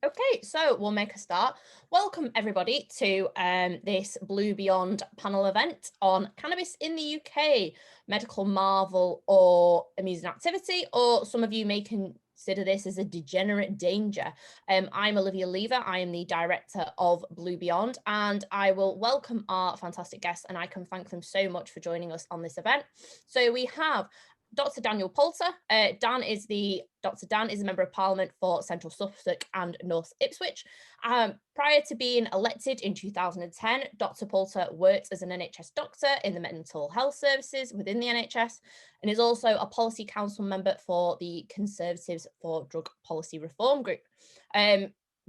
Okay, so we'll make a start. Welcome everybody to this Blue Beyond panel event on cannabis in the UK, medical marvel or amusing activity, or some of you may consider this as a degenerate danger. I'm Olivia Lever. I am the director of Blue Beyond, and I will welcome our fantastic guests, and I can thank them so much for joining us on this event. So we have Dr. Daniel Poulter. Dr. Dan is a member of Parliament for Central Suffolk and North Ipswich. Prior to being elected in 2010, Dr. Poulter worked as an NHS doctor in the mental health services within the NHS and is also a policy council member for the Conservatives for Drug Policy Reform Group.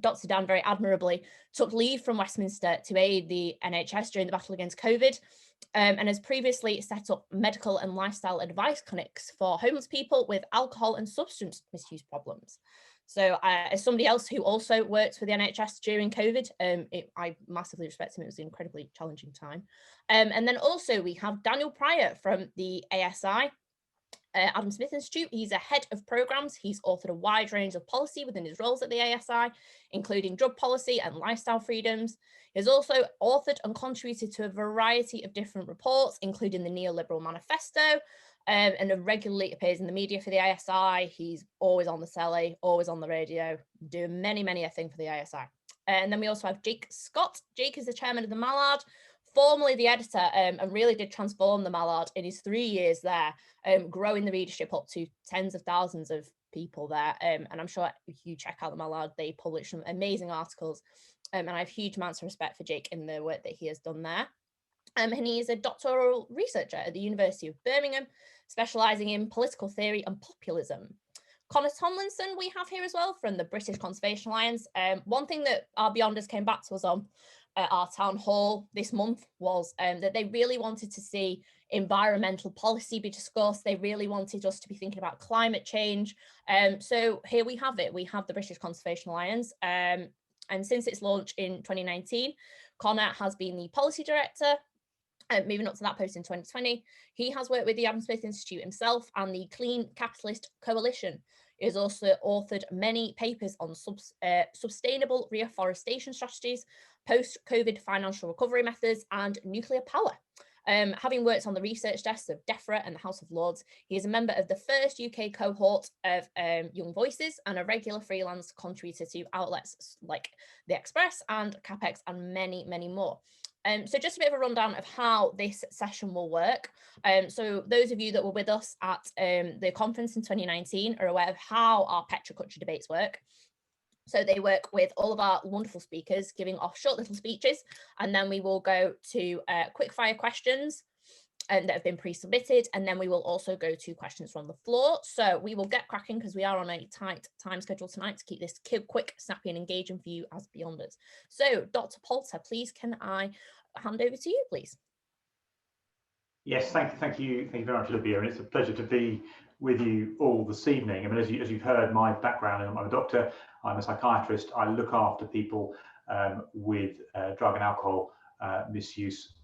Dr. Dan very admirably took leave from Westminster to aid the NHS during the battle against COVID. And has previously set up medical and lifestyle advice clinics for homeless people with alcohol and substance misuse problems. So as somebody else who also worked for the NHS during COVID, I massively respect him. It was an incredibly challenging time. And then also we have Daniel Pryor from the ASI, Adam Smith Institute. He's a head of programs. He's authored a wide range of policy within his roles at the ASI, including drug policy and lifestyle freedoms. He's also authored and contributed to a variety of different reports, including the Neoliberal Manifesto, and regularly appears in the media for the ASI. He's always on the telly, always on the radio, doing many a thing for the ASI. And then we also have Jake Scott. Jake is the chairman of the Mallard, formerly the editor, and really did transform the Mallard in his 3 years there, growing the readership up to tens of thousands of people there. And I'm sure if you check out the Mallard, they publish some amazing articles. And I have huge amounts of respect for Jake in the work that he has done there. And he is a doctoral researcher at the University of Birmingham, specialising in political theory and populism. Connor Tomlinson we have here as well from the British Conservation Alliance. One thing that our Beyonders came back to us on at our town hall this month was that they really wanted to see environmental policy be discussed. They really wanted us to be thinking about climate change. So here we have it. We have the British Conservation Alliance. And since its launch in 2019, Connor has been the policy director. Moving up to that post in 2020, he has worked with the Adam Smith Institute himself and the Clean Capitalist Coalition. He has also authored many papers on sustainable reforestation strategies, post-COVID financial recovery methods, and nuclear power. Having worked on the research desks of Decriminalization and the House of Lords, he is a member of the first UK cohort of Young Voices and a regular freelance contributor to outlets like The Express and CapEx and many more. So just a bit of a rundown of how this session will work. So those of you that were with us at the conference in 2019 are aware of how our Petroculture debates work. So they work with all of our wonderful speakers giving off short little speeches, and then we will go to quick fire questions that have been pre-submitted, and then we will also go to questions from the floor. So we will get cracking because we are on a tight time schedule tonight to keep this quick, snappy and engaging for you as Beyonders. So Dr. Poulter, please can I hand over to you, please? Yes, thank you very much, Olivia, and it's a pleasure to be with you all this evening. I mean, as you've heard, my background, I'm a doctor, I'm a psychiatrist. I look after people with drug and alcohol misuse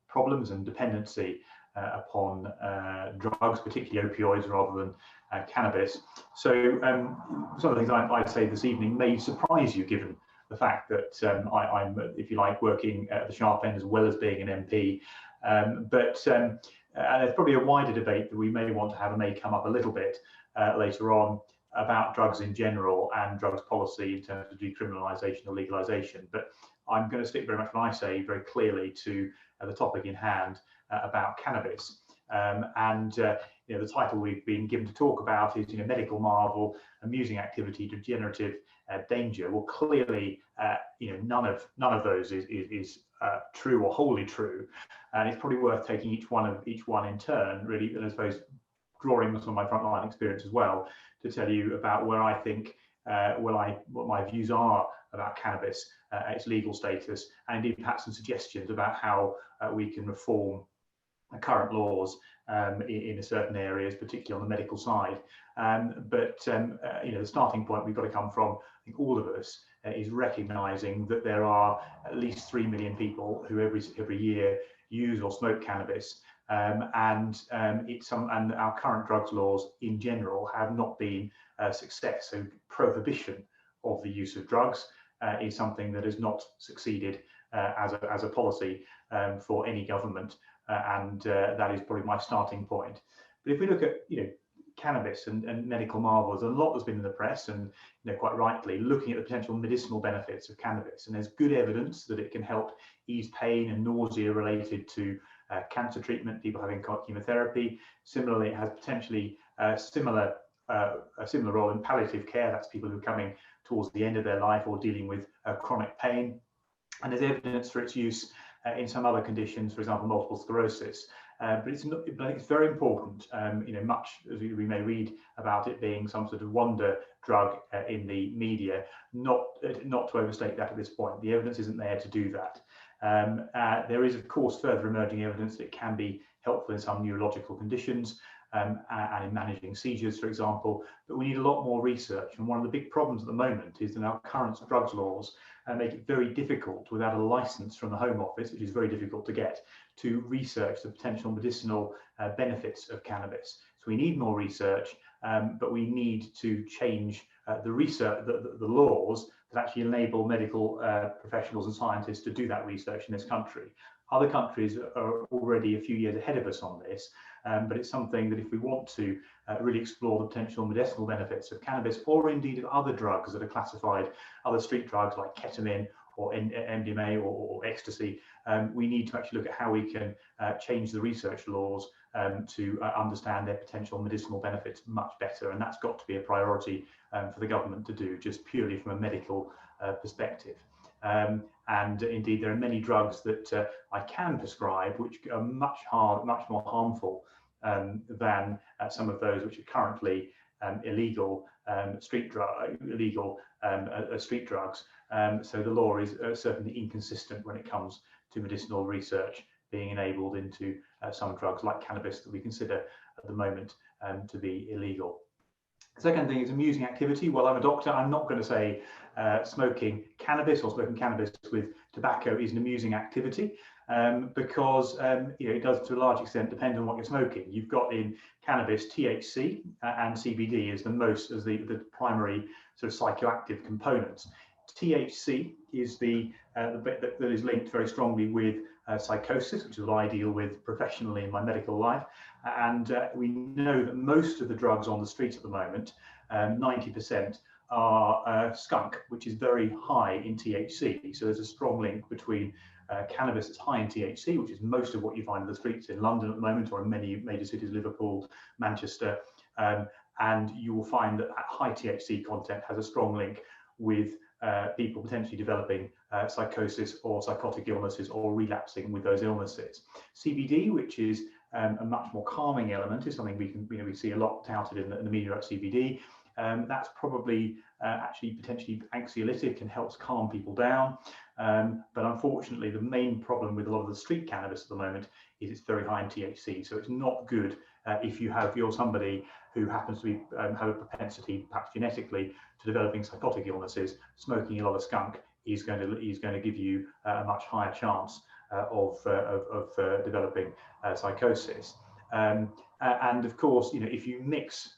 problems and dependency upon drugs, particularly opioids rather than cannabis. So some of the things I'd say this evening may surprise you, given the fact that I'm, if you like, working at the sharp end as well as being an MP. But there's probably a wider debate that we may want to have and may come up a little bit later on about drugs in general and drugs policy in terms of decriminalisation or legalisation. But I'm going to stick very much, when I say, very clearly to the topic in hand about cannabis. You know, the title we've been given to talk about is, you know, medical marvel, amusing activity, degenerative danger. Well, clearly, you know, none of those is true or wholly true, and it's probably worth taking each one in turn, really, and I suppose drawing on some of my frontline experience as well to tell you about where I think what my views are about cannabis, its legal status, and indeed perhaps some suggestions about how we can reform current laws in certain areas, particularly on the medical side. You know, the starting point we've got to come from, I think all of us, is recognising that there are at least 3 million people who every year use or smoke cannabis, and our current drugs laws in general have not been a success. So prohibition of the use of drugs is something that has not succeeded as a policy for any government, and that is probably my starting point. But if we look at cannabis and medical marvels, a lot has been in the press, and quite rightly, looking at the potential medicinal benefits of cannabis, and there's good evidence that it can help ease pain and nausea related to cancer treatment, people having chemotherapy. Similarly, it has potentially a similar role in palliative care. That's people who are coming towards the end of their life or dealing with chronic pain. And there's evidence for its use in some other conditions, for example, multiple sclerosis. But it's not. But I think it's very important. Much as we may read about it being some sort of wonder drug in the media, not to overstate that at this point. The evidence isn't there to do that. There is, of course, further emerging evidence that it can be helpful in some neurological conditions and in managing seizures, for example. But we need a lot more research. And one of the big problems at the moment is that our current drugs laws make it very difficult, without a license from the Home Office, which is very difficult to get, to research the potential medicinal benefits of cannabis. So we need more research, but we need to change the research, the laws that actually enable medical professionals and scientists to do that research in this country. Other countries are already a few years ahead of us on this, but it's something that if we want to really explore the potential medicinal benefits of cannabis, or indeed of other drugs that are classified, other street drugs like ketamine or MDMA or ecstasy, we need to actually look at how we can change the research laws to understand their potential medicinal benefits much better. And that's got to be a priority for the government to do, just purely from a medical perspective. And indeed, there are many drugs that I can prescribe which are much more harmful than some of those which are currently illegal street drugs. So the law is certainly inconsistent when it comes to medicinal research being enabled into some drugs like cannabis that we consider at the moment to be illegal. The second thing is amusing activity. Well, I'm a doctor. I'm not going to say smoking cannabis or smoking cannabis with tobacco is an amusing activity, because it does to a large extent depend on what you're smoking. You've got in cannabis THC and CBD as the primary sort of psychoactive components. THC is the bit that is linked very strongly with psychosis, which is what I deal with professionally in my medical life. And we know that most of the drugs on the street at the moment, 90%, are skunk, which is very high in THC. So there's a strong link between cannabis that's high in THC, which is most of what you find in the streets in London at the moment, or in many major cities, Liverpool, Manchester. And you will find that high THC content has a strong link with people potentially developing psychosis or psychotic illnesses or relapsing with those illnesses. CBD, which is a much more calming element, is something we see a lot touted in the media about CBD. That's probably actually potentially anxiolytic and helps calm people down. But unfortunately, the main problem with a lot of the street cannabis at the moment is it's very high in THC. So it's not good if you're somebody who happens to be have a propensity, perhaps genetically, to developing psychotic illnesses. Smoking a lot of skunk is going to give you a much higher chance of developing psychosis. And of course, if you mix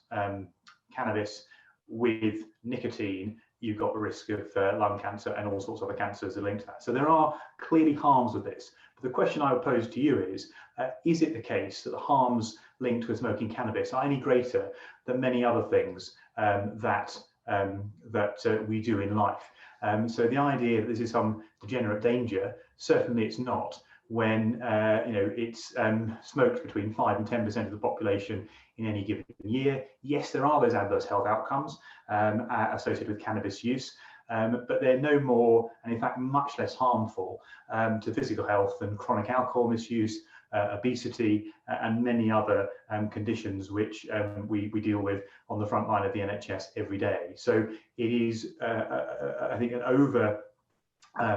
cannabis with nicotine, you've got the risk of lung cancer and all sorts of other cancers that are linked to that. So there are clearly harms with this. But the question I would pose to you is it the case that the harms linked with smoking cannabis are any greater than many other things that we do in life? So the idea that this is some degenerate danger, certainly it's not, when it's smoked between 5 and 10% of the population in any given year. Yes, there are those adverse health outcomes associated with cannabis use, but they're no more, and in fact much less harmful to physical health than chronic alcohol misuse, obesity, and many other conditions which we deal with on the front line of the NHS every day. So it is, I think, an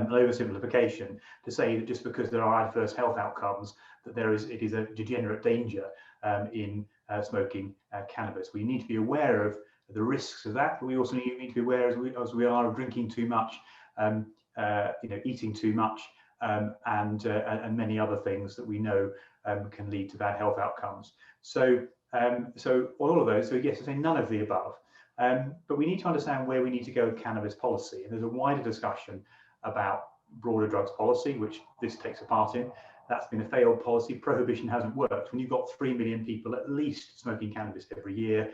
oversimplification to say that just because there are adverse health outcomes, that it is a degenerate danger in smoking cannabis. We need to be aware of the risks of that, but we also need to be aware as we are of drinking too much, eating too much, and many other things that we know can lead to bad health outcomes. So all of those. So yes, I say none of the above. But we need to understand where we need to go with cannabis policy. And there's a wider discussion about broader drugs policy, which this takes a part in. That's been a failed policy. Prohibition hasn't worked. When you've got 3 million people at least smoking cannabis every year,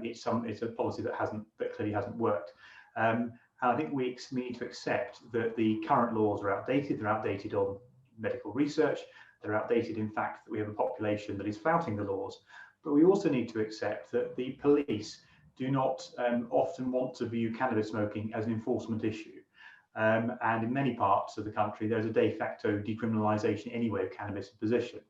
it's a policy that clearly hasn't worked. And I think we need to accept that the current laws are outdated. They're outdated on medical research. They're outdated in fact that we have a population that is flouting the laws. But we also need to accept that the police do not often want to view cannabis smoking as an enforcement issue. And in many parts of the country, there's a de facto decriminalisation anyway of cannabis possession.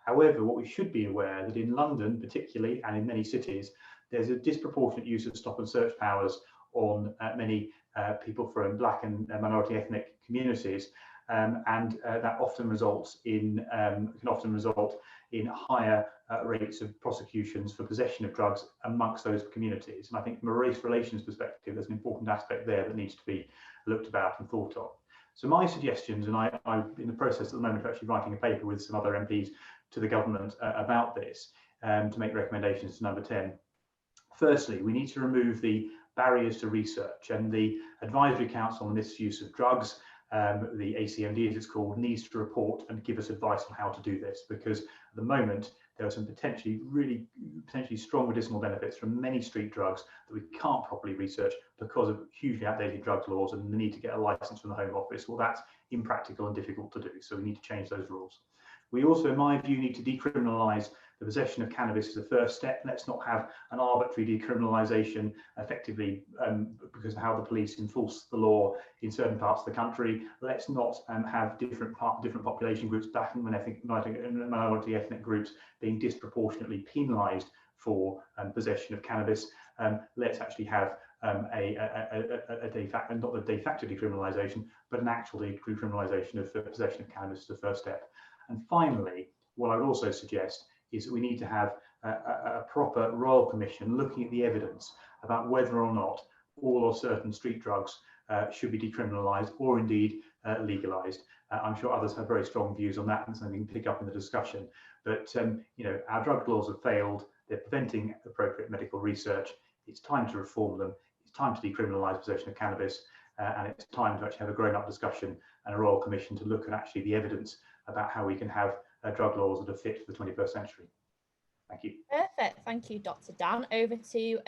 However, what we should be aware that in London particularly, and in many cities, there's a disproportionate use of stop and search powers on many people from Black and minority ethnic communities, and that often results in can often result in higher rates of prosecutions for possession of drugs amongst those communities. And I think from a race relations perspective, there's an important aspect there that needs to be looked about and thought of. So my suggestions, and I'm in the process at the moment of actually writing a paper with some other MPs to the government about this, to make recommendations to number 10. Firstly, we need to remove the barriers to research, and the Advisory Council on Misuse of Drugs, the ACMD as it's called, needs to report and give us advice on how to do this, because at the moment there are some potentially strong medicinal benefits from many street drugs that we can't properly research because of hugely outdated drug laws and the need to get a license from the Home Office. Well, that's impractical and difficult to do, so we need to change those rules. We also, in my view, need to decriminalise the possession of cannabis as a first step. Let's not have an arbitrary decriminalisation effectively because of how the police enforce the law in certain parts of the country. Let's not have different population groups, Black and minority ethnic groups, being disproportionately penalised for possession of cannabis. Let's actually have a de facto, not the de facto decriminalisation, but an actual decriminalisation of the possession of cannabis as a first step. And finally, what I would also suggest is that we need to have a proper royal commission looking at the evidence about whether or not all or certain street drugs should be decriminalised or indeed legalised. I'm sure others have very strong views on that and something we can pick up in the discussion. But you know, our drug laws have failed. They're preventing appropriate medical research. It's time to reform them. It's time to decriminalise possession of cannabis, and it's time to actually have a grown-up discussion and a royal commission to look at actually the evidence about how we can have drug laws that are fit for the 21st century. Thank you. Perfect. Thank you, Dr. Dan. Over to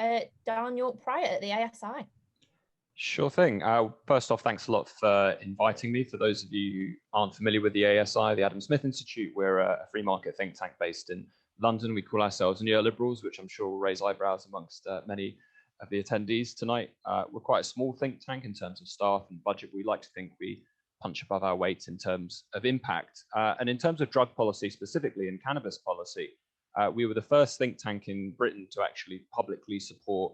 Daniel Pryor at the ASI. Sure thing. First off, thanks a lot for inviting me. For those of you who aren't familiar with the ASI, the Adam Smith Institute, we're a free market think tank based in London. We call ourselves neoliberals, which I'm sure will raise eyebrows amongst many of the attendees tonight. We're quite a small think tank in terms of staff and budget. We like to think we punch above our weight in terms of impact. And in terms of drug policy specifically and cannabis policy, we were the first think tank in Britain to actually publicly support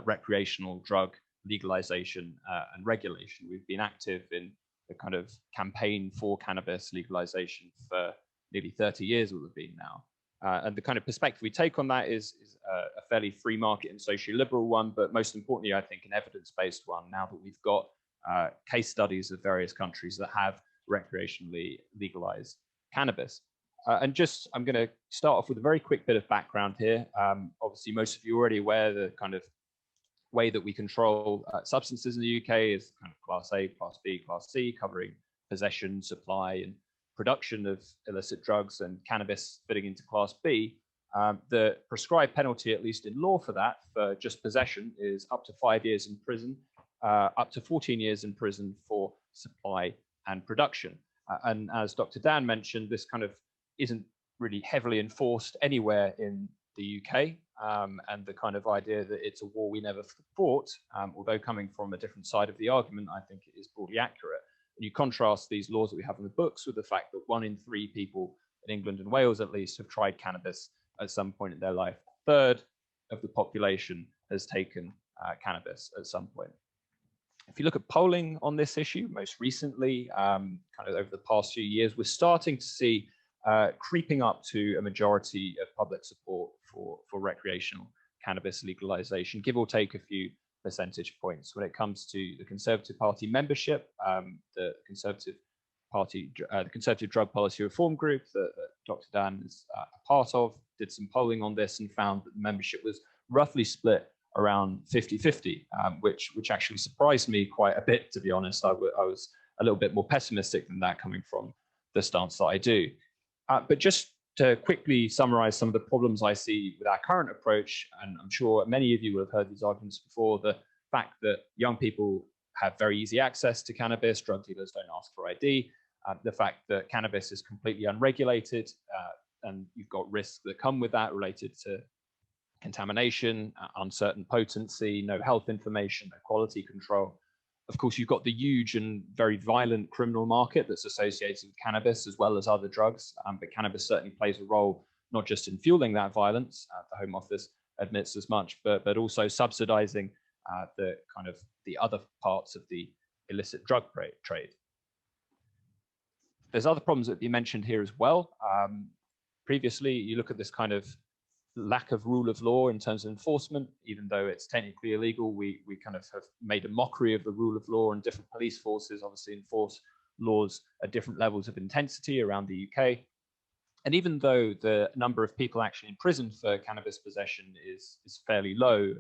recreational drug legalization and regulation. We've been active in the kind of campaign for cannabis legalization for nearly 30 years will have been now. And the kind of perspective we take on that is a fairly free market and socially liberal one, but most importantly, I think an evidence-based one now that we've got case studies of various countries that have recreationally legalized cannabis. And just, I'm going to start off with a very quick bit of background here. Obviously, most of you are already aware the kind of way that we control substances in the UK is kind of Class A, Class B, Class C, covering possession, supply, and production of illicit drugs, and cannabis fitting into Class B. The prescribed penalty, at least in law for that, for just possession, is up to 5 years in prison, up to 14 years in prison for supply and production. And as Dr. Dan mentioned, this kind of isn't really heavily enforced anywhere in the UK. And the kind of idea that it's a war we never fought, although coming from a different side of the argument, I think it is broadly accurate. And you contrast these laws that we have in the books with the fact that 1 in 3 people in England and Wales, at least, have tried cannabis at some point in their life. A third of the population has taken cannabis at some point. If you look at polling on this issue, most recently, kind of over the past few years, we're starting to see creeping up to a majority of public support for recreational cannabis legalization, give or take a few percentage points. When it comes to the Conservative Party membership, the Conservative Drug Policy Reform Group that Dr. Dan is a part of, did some polling on this and found that the membership was roughly split around 50-50, which actually surprised me quite a bit, to be honest. I was a little bit more pessimistic than that, coming from the stance that I do. But just to quickly summarize some of the problems I see with our current approach, and I'm sure many of you will have heard these arguments before, the fact that young people have very easy access to cannabis, drug dealers don't ask for ID, the fact that cannabis is completely unregulated, and you've got risks that come with that related to contamination, uncertain potency, no health information, no quality control. Of course, you've got the huge and very violent criminal market that's associated with cannabis as well as other drugs, but cannabis certainly plays a role not just in fueling that violence, the Home Office admits as much, but also subsidizing the other parts of the illicit drug trade. There's other problems that you mentioned here as well. Previously, you look at this kind of lack of rule of law in terms of enforcement. Even though it's technically illegal, we kind of have made a mockery of the rule of law, and different police forces obviously enforce laws at different levels of intensity around the UK. And even though the number of people actually imprisoned for cannabis possession is fairly low,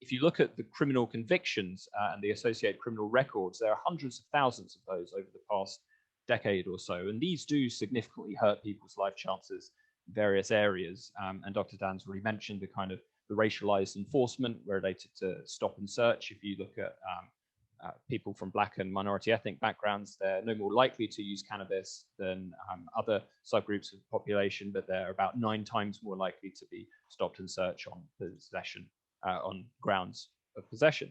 if you look at the criminal convictions and the associated criminal records, there are hundreds of thousands of those over the past decade or so. And these do significantly hurt people's life chances in various areas. And Dr. Dan's already mentioned the racialized enforcement related to stop and search. If you look at people from Black and minority ethnic backgrounds, they're no more likely to use cannabis than other subgroups of the population, but they're about 9 times more likely to be stopped and searched on possession, on grounds of possession.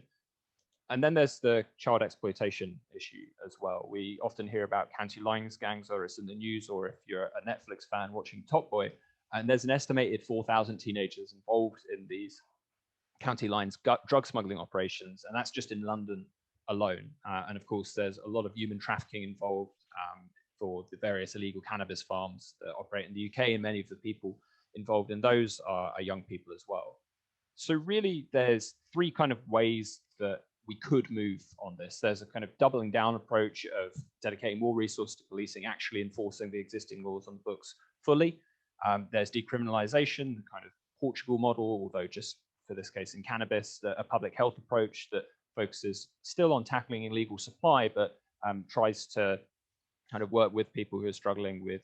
And then there's the child exploitation issue as well. We often hear about county lines gangs, or it's in the news, or if you're a Netflix fan watching Top Boy, and there's an estimated 4,000 teenagers involved in these county lines drug smuggling operations, and that's just in London alone. And of course, there's a lot of human trafficking involved for the various illegal cannabis farms that operate in the UK, and many of the people involved in those are young people as well. So really, there's 3 kind of ways that we could move on this. There's a kind of doubling down approach of dedicating more resources to policing, actually enforcing the existing laws on the books fully. There's decriminalization, the kind of Portugal model, although just for this case in cannabis, a public health approach that focuses still on tackling illegal supply, but tries to kind of work with people who are struggling with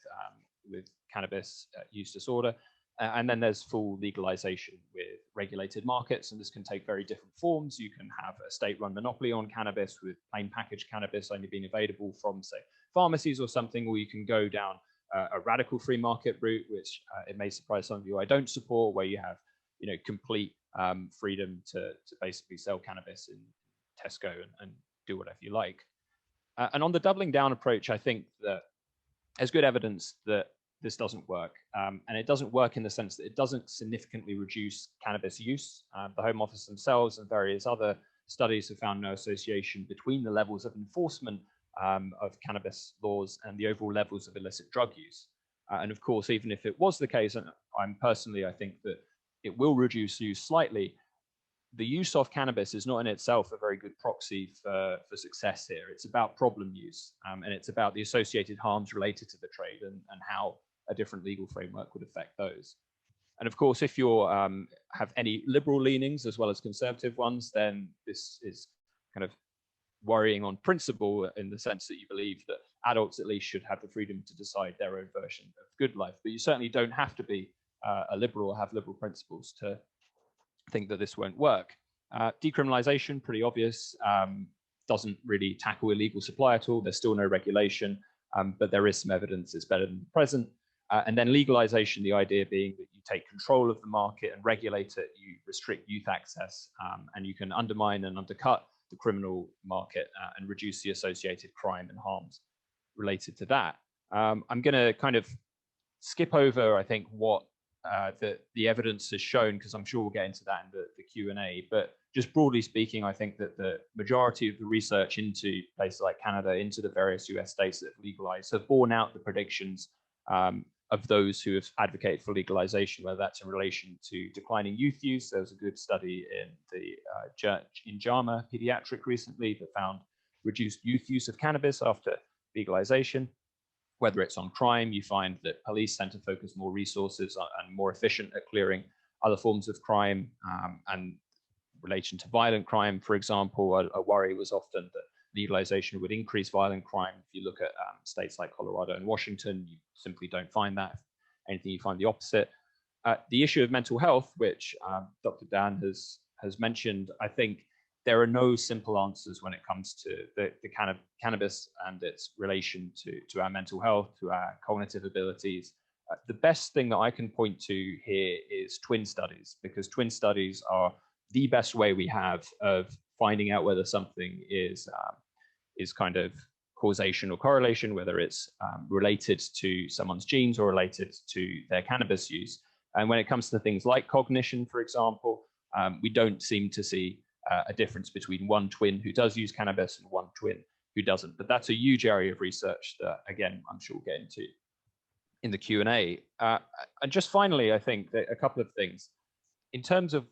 cannabis use disorder. And then there's full legalization with regulated markets, and this can take very different forms. You can have a state-run monopoly on cannabis with plain packaged cannabis only being available from, say, pharmacies or something, or you can go down a radical free market route, which it may surprise some of you I don't support, where you have complete freedom to basically sell cannabis in Tesco and do whatever you like. And on the doubling down approach, I think that there's good evidence that this doesn't work. And it doesn't work in the sense that it doesn't significantly reduce cannabis use. The Home Office themselves and various other studies have found no association between the levels of enforcement of cannabis laws and the overall levels of illicit drug use. And of course, even if it was the case, and I think that it will reduce use slightly, the use of cannabis is not in itself a very good proxy for success here. It's about problem use, and it's about the associated harms related to the trade and how a different legal framework would affect those. And of course, if you have any liberal leanings as well as conservative ones, then this is kind of worrying on principle, in the sense that you believe that adults at least should have the freedom to decide their own version of good life. But you certainly don't have to be a liberal or have liberal principles to think that this won't work. Decriminalization, pretty obvious, doesn't really tackle illegal supply at all. There's still no regulation, but there is some evidence it's better than the present. And then legalization, the idea being that you take control of the market and regulate it, you restrict youth access, and you can undermine and undercut the criminal market and reduce the associated crime and harms related to that. I'm going to kind of skip over, I think, what the evidence has shown, because I'm sure we'll get into that in the Q&A. But just broadly speaking, I think that the majority of the research into places like Canada, into the various US states that have legalized, have borne out the predictions of those who have advocated for legalization, whether that's in relation to declining youth use. There was a good study in the in JAMA Pediatric recently that found reduced youth use of cannabis after legalization. Whether it's on crime, you find that police tend to focus more resources and more efficient at clearing other forms of crime. And relation to violent crime, for example. A worry was often that legalization would increase violent crime. If you look at states like Colorado and Washington, you simply don't find that. If anything, you find the opposite. The issue of mental health, which Dr. Dan has mentioned, I think there are no simple answers when it comes to the cannabis and its relation to our mental health, to our cognitive abilities. The best thing that I can point to here is twin studies, because twin studies are the best way we have of finding out whether something is kind of causation or correlation, whether it's related to someone's genes or related to their cannabis use. And when it comes to things like cognition, for example, we don't seem to see a difference between one twin who does use cannabis and one twin who doesn't. But that's a huge area of research that, again, I'm sure we'll get into in the Q&A. And just finally, I think that a couple of things. In terms of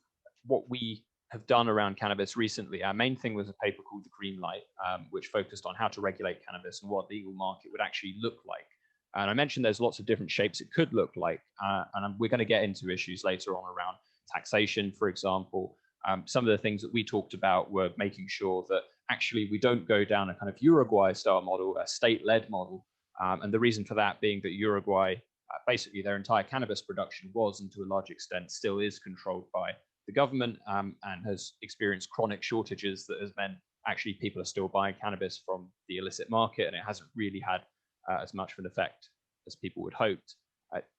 what we have done around cannabis recently, our main thing was a paper called The Green Light, which focused on how to regulate cannabis and what the legal market would actually look like. And I mentioned there's lots of different shapes it could look like. And we're going to get into issues later on around taxation, for example. Some of the things that we talked about were making sure that actually we don't go down a kind of Uruguay-style model, a state-led model. And the reason for that being that Uruguay, basically their entire cannabis production was, and to a large extent still is, controlled by the government and has experienced chronic shortages that has meant actually people are still buying cannabis from the illicit market, and it hasn't really had as much of an effect as people would hoped.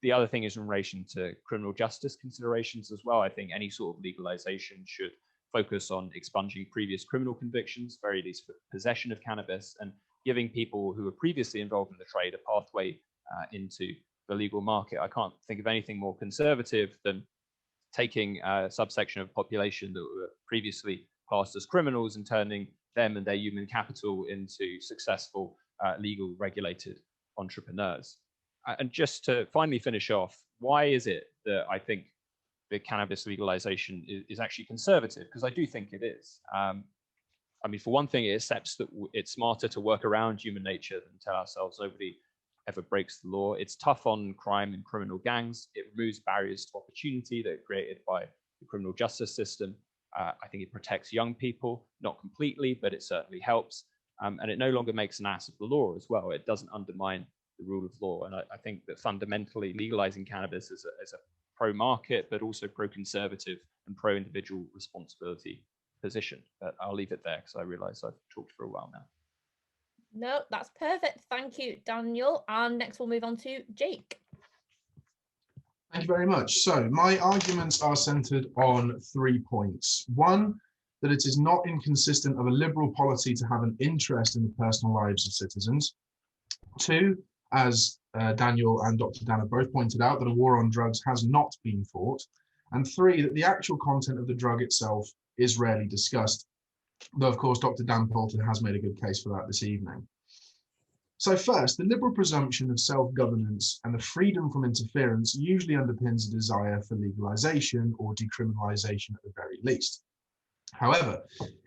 The other thing is in relation to criminal justice considerations as well. I think any sort of legalization should focus on expunging previous criminal convictions, very least for possession of cannabis, and giving people who were previously involved in the trade a pathway into the legal market. I can't think of anything more conservative than taking a subsection of population that were previously classed as criminals and turning them and their human capital into successful legal regulated entrepreneurs. And just to finally finish off, why is it that I think the cannabis legalization is actually conservative? Because I do think it is. I mean, for one thing, it accepts that it's smarter to work around human nature than tell ourselves nobody ever breaks the law. It's tough on crime and criminal gangs. It removes barriers to opportunity that are created by the criminal justice system. I think it protects young people, not completely, but it certainly helps. And it no longer makes an ass of the law as well. It doesn't undermine the rule of law. And I think that fundamentally legalizing cannabis is a pro-market, but also pro-conservative and pro-individual responsibility position. But I'll leave it there because I realize I've talked for a while now. No, that's perfect. Thank you, Daniel. And next we'll move on to Jake. Thank you very much. So my arguments are centered on 3 points. One, that it is not inconsistent of a liberal policy to have an interest in the personal lives of citizens. Two, as Daniel and Dr. Dan have both pointed out, that a war on drugs has not been fought. And three, that the actual content of the drug itself is rarely discussed, though of course Dr. Dan Poulter has made a good case for that this evening. So first, the liberal presumption of self-governance and the freedom from interference usually underpins a desire for legalization or decriminalization at the very least. However,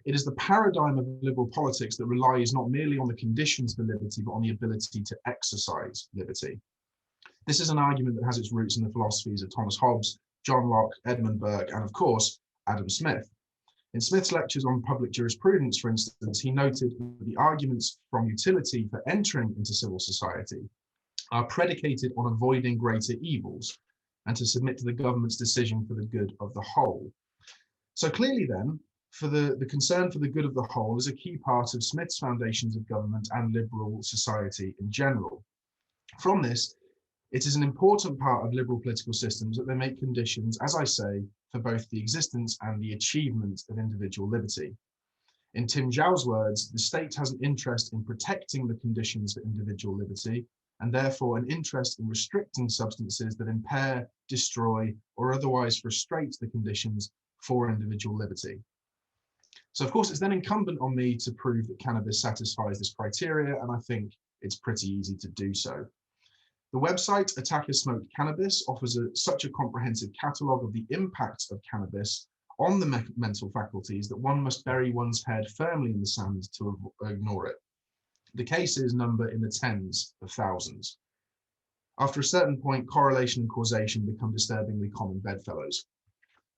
it is the paradigm of liberal politics that relies not merely on the conditions for liberty, but on the ability to exercise liberty. This is an argument that has its roots in the philosophies of Thomas Hobbes, John Locke, Edmund Burke, and of course, Adam Smith. In Smith's lectures on public jurisprudence, for instance, he noted that the arguments from utility for entering into civil society are predicated on avoiding greater evils and to submit to the government's decision for the good of the whole. So clearly then, for the concern for the good of the whole is a key part of Smith's foundations of government and liberal society in general. From this, it is an important part of liberal political systems that they make conditions, as I say, for both the existence and the achievement of individual liberty. In Tim Zhao's words, the state has an interest in protecting the conditions for individual liberty, and therefore an interest in restricting substances that impair, destroy, or otherwise frustrate the conditions for individual liberty. So of course, it's then incumbent on me to prove that cannabis satisfies this criteria, and I think it's pretty easy to do so. The website Attackers Smoked Cannabis offers such a comprehensive catalogue of the impacts of cannabis on the mental faculties that one must bury one's head firmly in the sand to ignore it. The cases number in the tens of thousands. After a certain point, correlation and causation become disturbingly common bedfellows.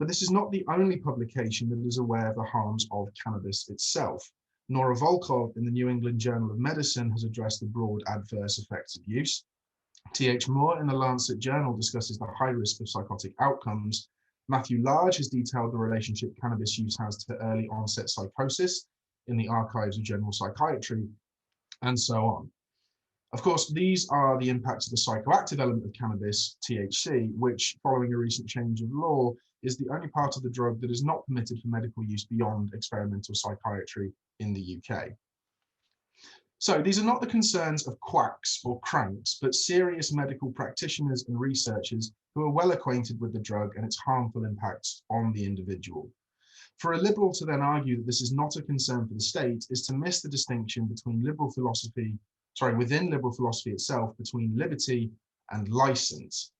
But this is not the only publication that is aware of the harms of cannabis itself. Nora Volkov in the New England Journal of Medicine has addressed the broad adverse effects of use. T.H. Moore in the Lancet Journal discusses the high risk of psychotic outcomes. Matthew Large has detailed the relationship cannabis use has to early onset psychosis in the Archives of General Psychiatry, and so on. Of course, these are the impacts of the psychoactive element of cannabis, THC, which, following a recent change of law, is the only part of the drug that is not permitted for medical use beyond experimental psychiatry in the UK. So these are not the concerns of quacks or cranks, but serious medical practitioners and researchers who are well acquainted with the drug and its harmful impacts on the individual. For a liberal to then argue that this is not a concern for the state is to miss the distinction between within liberal philosophy itself, between liberty and license.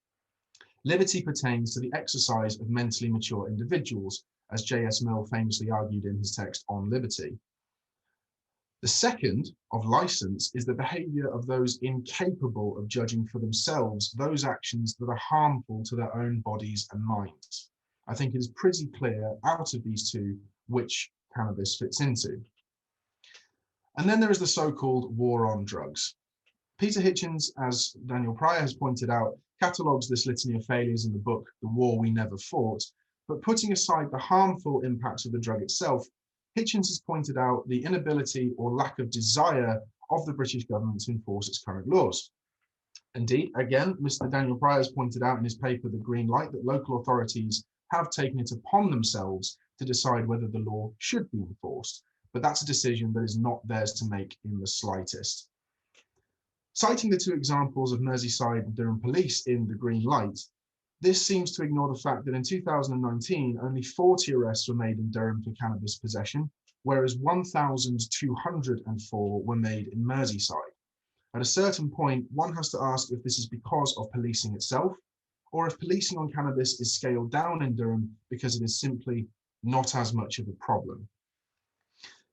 Liberty pertains to the exercise of mentally mature individuals, as J.S. Mill famously argued in his text On Liberty. The second, of license, is the behavior of those incapable of judging for themselves those actions that are harmful to their own bodies and minds. I think it is pretty clear out of these two which cannabis fits into. And then there is the so-called war on drugs. Peter Hitchens, as Daniel Pryor has pointed out, catalogues this litany of failures in the book, The War We Never Fought, but putting aside the harmful impacts of the drug itself, Hitchens has pointed out the inability or lack of desire of the British government to enforce its current laws. Indeed, again, Mr. Daniel Pryor has pointed out in his paper, The Green Light, that local authorities have taken it upon themselves to decide whether the law should be enforced, but that's a decision that is not theirs to make in the slightest. Citing the two examples of Merseyside and Durham police in The Green Light, this seems to ignore the fact that in 2019, only 40 arrests were made in Durham for cannabis possession, whereas 1,204 were made in Merseyside. At a certain point, one has to ask if this is because of policing itself, or if policing on cannabis is scaled down in Durham because it is simply not as much of a problem.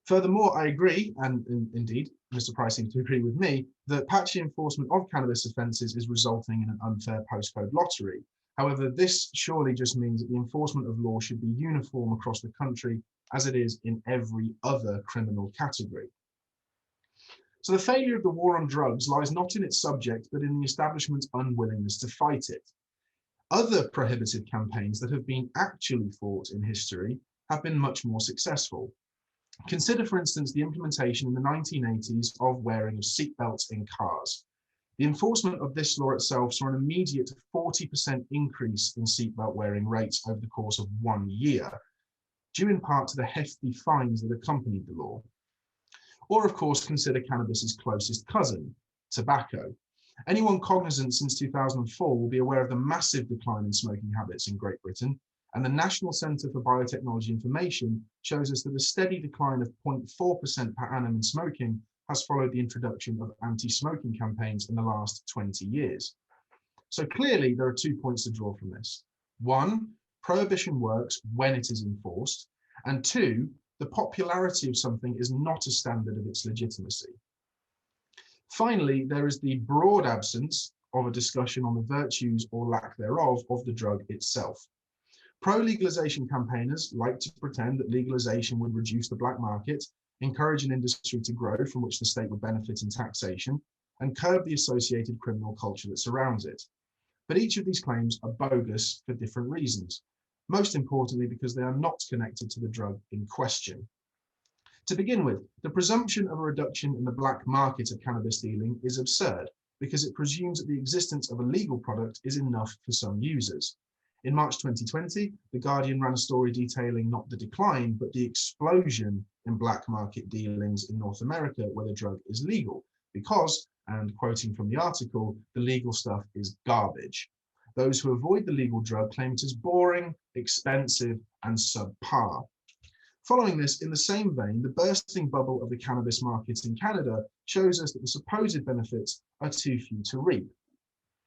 Furthermore, I agree, and indeed, Mr. Price seems to agree with me, that patchy enforcement of cannabis offences is resulting in an unfair postcode lottery. However, this surely just means that the enforcement of law should be uniform across the country, as it is in every other criminal category. So the failure of the war on drugs lies not in its subject, but in the establishment's unwillingness to fight it. Other prohibitive campaigns that have been actually fought in history have been much more successful. Consider, for instance, the implementation in the 1980s of wearing of seatbelts in cars. The enforcement of this law itself saw an immediate 40% increase in seatbelt wearing rates over the course of 1 year, due in part to the hefty fines that accompanied the law. Or, of course, consider cannabis's closest cousin, tobacco. Anyone cognizant since 2004 will be aware of the massive decline in smoking habits in Great Britain, and the National Centre for Biotechnology Information shows us that a steady decline of 0.4% per annum in smoking has followed the introduction of anti-smoking campaigns in the last 20 years. So clearly there are 2 points to draw from this. 1, prohibition works when it is enforced, and 2, the popularity of something is not a standard of its legitimacy. Finally, there is the broad absence of a discussion on the virtues or lack thereof of the drug itself. Pro-legalization campaigners like to pretend that legalization would reduce the black market, encourage an industry to grow from which the state would benefit in taxation, and curb the associated criminal culture that surrounds it. But each of these claims are bogus for different reasons, most importantly because they are not connected to the drug in question. To begin with, the presumption of a reduction in the black market of cannabis dealing is absurd because it presumes that the existence of a legal product is enough for some users. In March 2020, The Guardian ran a story detailing not the decline, but the explosion in black market dealings in North America where the drug is legal because, and quoting from the article, the legal stuff is garbage. Those who avoid the legal drug claim it is boring, expensive, and subpar. Following this, in the same vein, the bursting bubble of the cannabis market in Canada shows us that the supposed benefits are too few to reap.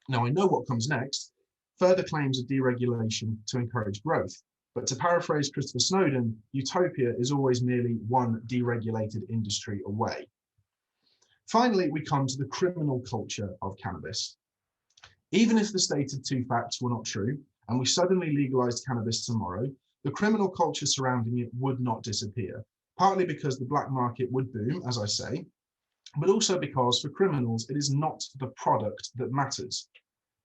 Now, I know what comes next. Further claims of deregulation to encourage growth. But to paraphrase Christopher Snowdon, utopia is always merely one deregulated industry away. Finally, we come to the criminal culture of cannabis. Even if the stated 2 facts were not true, and we suddenly legalized cannabis tomorrow, the criminal culture surrounding it would not disappear, partly because the black market would boom, as I say, but also because for criminals, it is not the product that matters.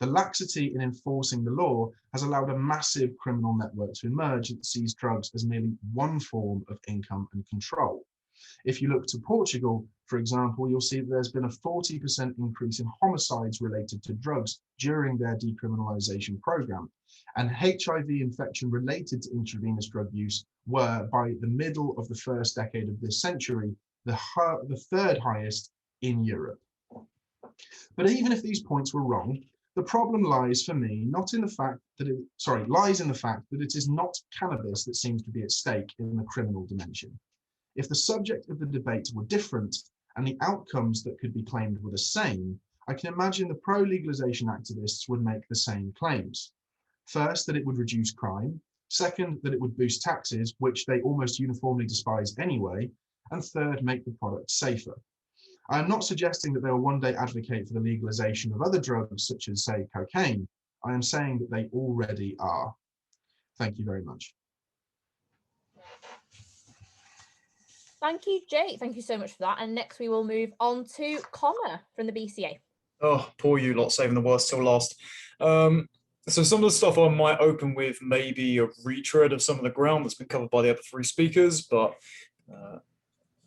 The laxity in enforcing the law has allowed a massive criminal network to emerge that sees drugs as merely one form of income and control. If you look to Portugal, for example, you'll see that there's been a 40% increase in homicides related to drugs during their decriminalization program. And HIV infection related to intravenous drug use were, by the middle of the first decade of this century, the third highest in Europe. But even if these points were wrong, the problem lies for me lies in the fact that it is not cannabis that seems to be at stake in the criminal dimension. If the subject of the debate were different and the outcomes that could be claimed were the same, I can imagine the pro-legalization activists would make the same claims. First, that it would reduce crime. Second, that it would boost taxes, which they almost uniformly despise anyway. And third, make the product safer. I am not suggesting that they will one day advocate for the legalization of other drugs, such as, say, cocaine. I am saying that they already are. Thank you very much. Thank you, Jake. Thank you so much for that. And next we will move on to Connor from the BCA. Oh, poor you lot, saving the worst till last. So some of the stuff I might open with may be a retread of some of the ground that's been covered by the other three speakers, but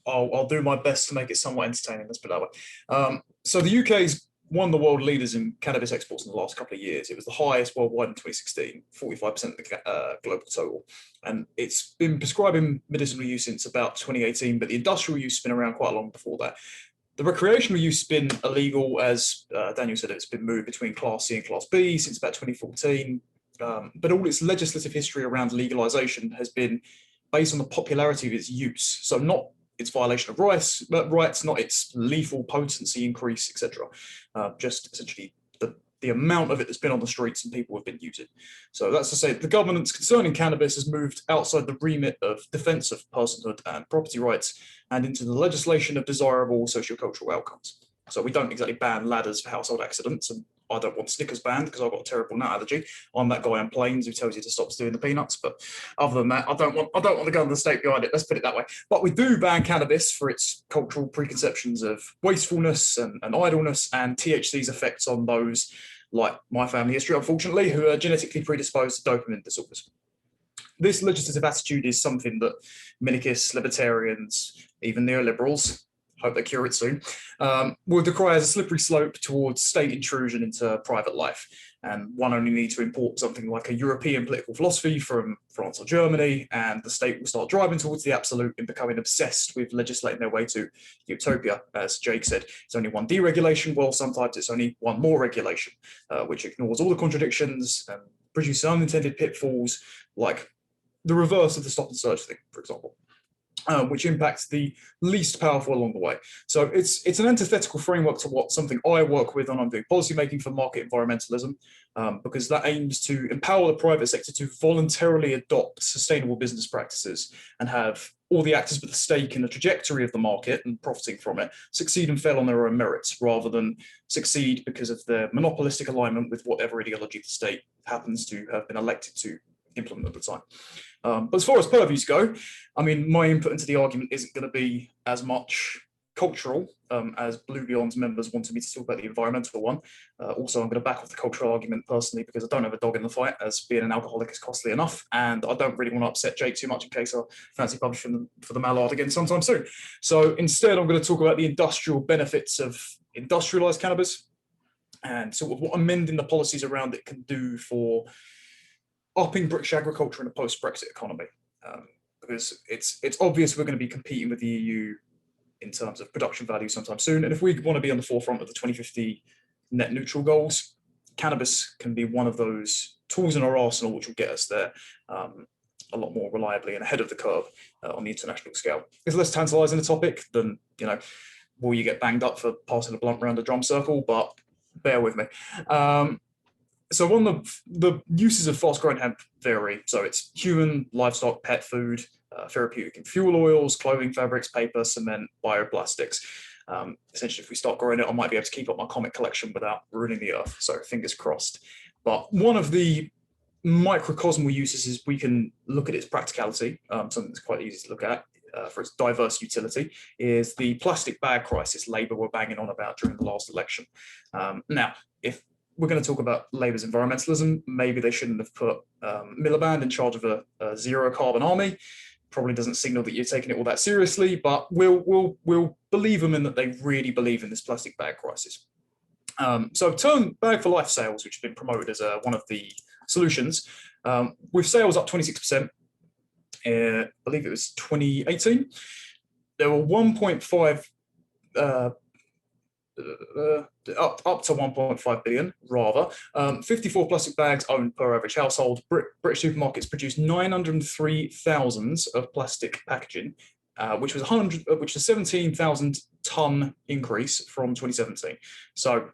I'll do my best to make it somewhat entertaining, let's put it that way. So the UK's one of the world leaders in cannabis exports in the last couple of years. It was the highest worldwide in 2016, 45% of the global total. And it's been prescribing medicinal use since about 2018, but the industrial use has been around quite long before that. The recreational use has been illegal, as Daniel said, it's been moved between Class C and Class B since about 2014. But all its legislative history around legalization has been based on the popularity of its use. So not its violation of rights, not its lethal potency increase, etc. Just essentially the amount of it that's been on the streets and people have been using. So that's to say the governance concerning cannabis has moved outside the remit of defence of personhood and property rights and into the legislation of desirable sociocultural outcomes. So we don't exactly ban ladders for household accidents, and I don't want Snickers banned because I've got a terrible nut allergy. I'm that guy on planes who tells you to stop doing the peanuts. But other than that, I don't want the gun to the stake behind it. Let's put it that way. But we do ban cannabis for its cultural preconceptions of wastefulness and idleness and THC's effects on those, like my family history, unfortunately, who are genetically predisposed to dopamine disorders. This legislative attitude is something that minarchists, libertarians, even neoliberals, hope they cure it soon, will decry as a slippery slope towards state intrusion into private life. And one only needs to import something like a European political philosophy from France or Germany, and the state will start driving towards the absolute and becoming obsessed with legislating their way to utopia. As Jake said, it's only one deregulation, well, sometimes it's only one more regulation, which ignores all the contradictions and produces unintended pitfalls, like the reverse of the stop and search thing, for example. Which impacts the least powerful along the way. So it's an antithetical framework to what something I work with when I'm doing policymaking for market environmentalism, because that aims to empower the private sector to voluntarily adopt sustainable business practices and have all the actors with a stake in the trajectory of the market and profiting from it succeed and fail on their own merits, rather than succeed because of their monopolistic alignment with whatever ideology the state happens to have been elected to implement at the time. But as far as purviews go, I mean, my input into the argument isn't going to be as much cultural as Blue Beyond's members wanted me to talk about the environmental one. Also, I'm going to back off the cultural argument personally because I don't have a dog in the fight, as being an alcoholic is costly enough, and I don't really want to upset Jake too much in case I fancy publishing for the Mallard again sometime soon. So instead, I'm going to talk about the industrial benefits of industrialized cannabis and sort of what amending the policies around it can do for upping British agriculture in a post-Brexit economy, because it's obvious we're going to be competing with the EU in terms of production value sometime soon. And if we want to be on the forefront of the 2050 net neutral goals, cannabis can be one of those tools in our arsenal which will get us there a lot more reliably and ahead of the curve on the international scale. It's less tantalizing a topic than, will you get banged up for passing a blunt around a drum circle, but bear with me. So one of the uses of fast-growing hemp vary. So it's human, livestock, pet food, therapeutic and fuel oils, clothing, fabrics, paper, cement, bioplastics. Essentially, if we start growing it, I might be able to keep up my comic collection without ruining the earth. So fingers crossed. But one of the microcosmal uses is we can look at its practicality, something that's quite easy to look at for its diverse utility, is the plastic bag crisis Labour were banging on about during the last election. Now, if we're going to talk about Labour's environmentalism, maybe they shouldn't have put Miliband in charge of a zero carbon army. Probably doesn't signal that you're taking it all that seriously, but we'll believe them in that they really believe in this plastic bag crisis. So term bag for life sales, which have been promoted as one of the solutions, with sales up 26%, I believe it was 2018, there were 1.5 up to 1.5 billion, rather. 54 plastic bags owned per average household. British supermarkets produced 903,000 of plastic packaging, which was a 17,000 ton increase from 2017. So,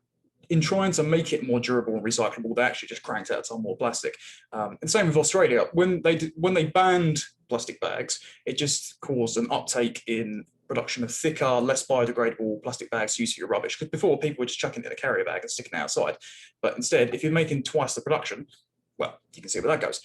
in trying to make it more durable and recyclable, they actually just cranked out a ton more plastic. And same with Australia. When they banned plastic bags, it just caused an uptake in production of thicker, less biodegradable plastic bags used for your rubbish. Because before, people were just chucking it in a carrier bag and sticking it outside. But instead, if you're making twice the production, well, you can see where that goes.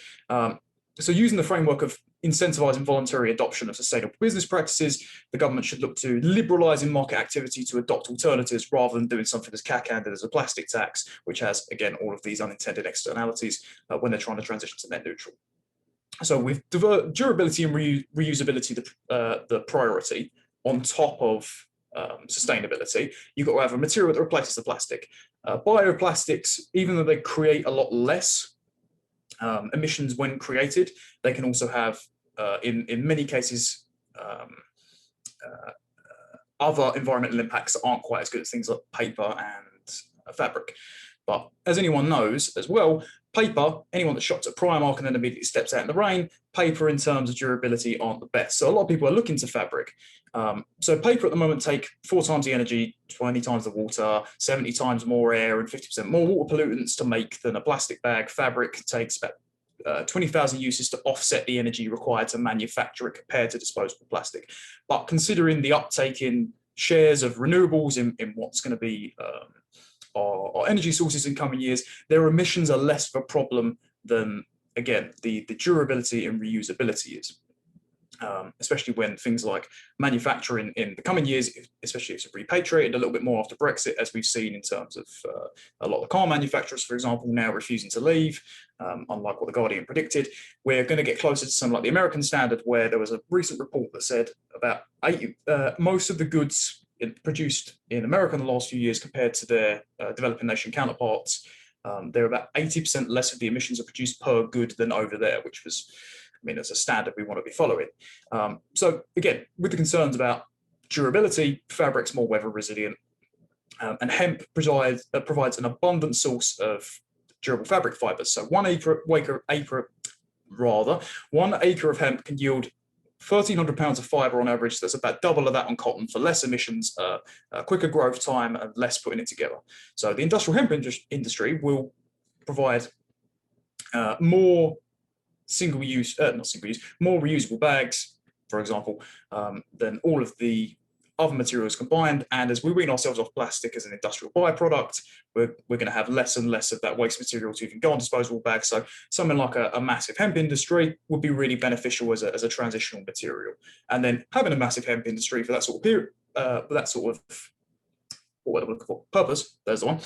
So using the framework of incentivising voluntary adoption of sustainable business practices, the government should look to liberalising market activity to adopt alternatives rather than doing something as cack-handed as a plastic tax, which has, again, all of these unintended externalities when they're trying to transition to net neutral. So with durability and reusability the priority on top of sustainability, you've got to have a material that replaces the plastic. Bioplastics, even though they create a lot less emissions when created, they can also have, in many cases, other environmental impacts that aren't quite as good as things like paper and fabric. But as anyone knows as well, paper, anyone that shops at Primark and then immediately steps out in the rain, paper in terms of durability aren't the best. So a lot of people are looking to fabric. So paper at the moment take 4 times the energy, 20 times the water, 70 times more air and 50% more water pollutants to make than a plastic bag. Fabric takes about 20,000 uses to offset the energy required to manufacture it compared to disposable plastic. But considering the uptake in shares of renewables in what's going to be our energy sources in coming years, their emissions are less of a problem than, again, the durability and reusability is. Especially when things like manufacturing in the coming years, especially if it's repatriated a little bit more after Brexit, as we've seen in terms of a lot of the car manufacturers, for example, now refusing to leave, unlike what The Guardian predicted. We're going to get closer to something like the American standard, where there was a recent report that said about most of the goods produced in America in the last few years compared to their developing nation counterparts, they're about 80% less of the emissions are produced per good than over there, which was, I mean, it's a standard we want to be following. So again, with the concerns about durability, fabric's more weather resilient, and hemp provides an abundant source of durable fabric fibers. So 1 acre of hemp can yield 1,300 pounds of fiber on average. That's about double of that on cotton for less emissions, quicker growth time, and less putting it together. So the industrial hemp industry will provide more more reusable bags, for example, than all of the other materials combined. And as we wean ourselves off plastic as an industrial byproduct, we're going to have less and less of that waste material to even go on disposable bags. So something like a massive hemp industry would be really beneficial as a transitional material. And then having a massive hemp industry for that sort of period, what we're looking for, purpose, there's the one.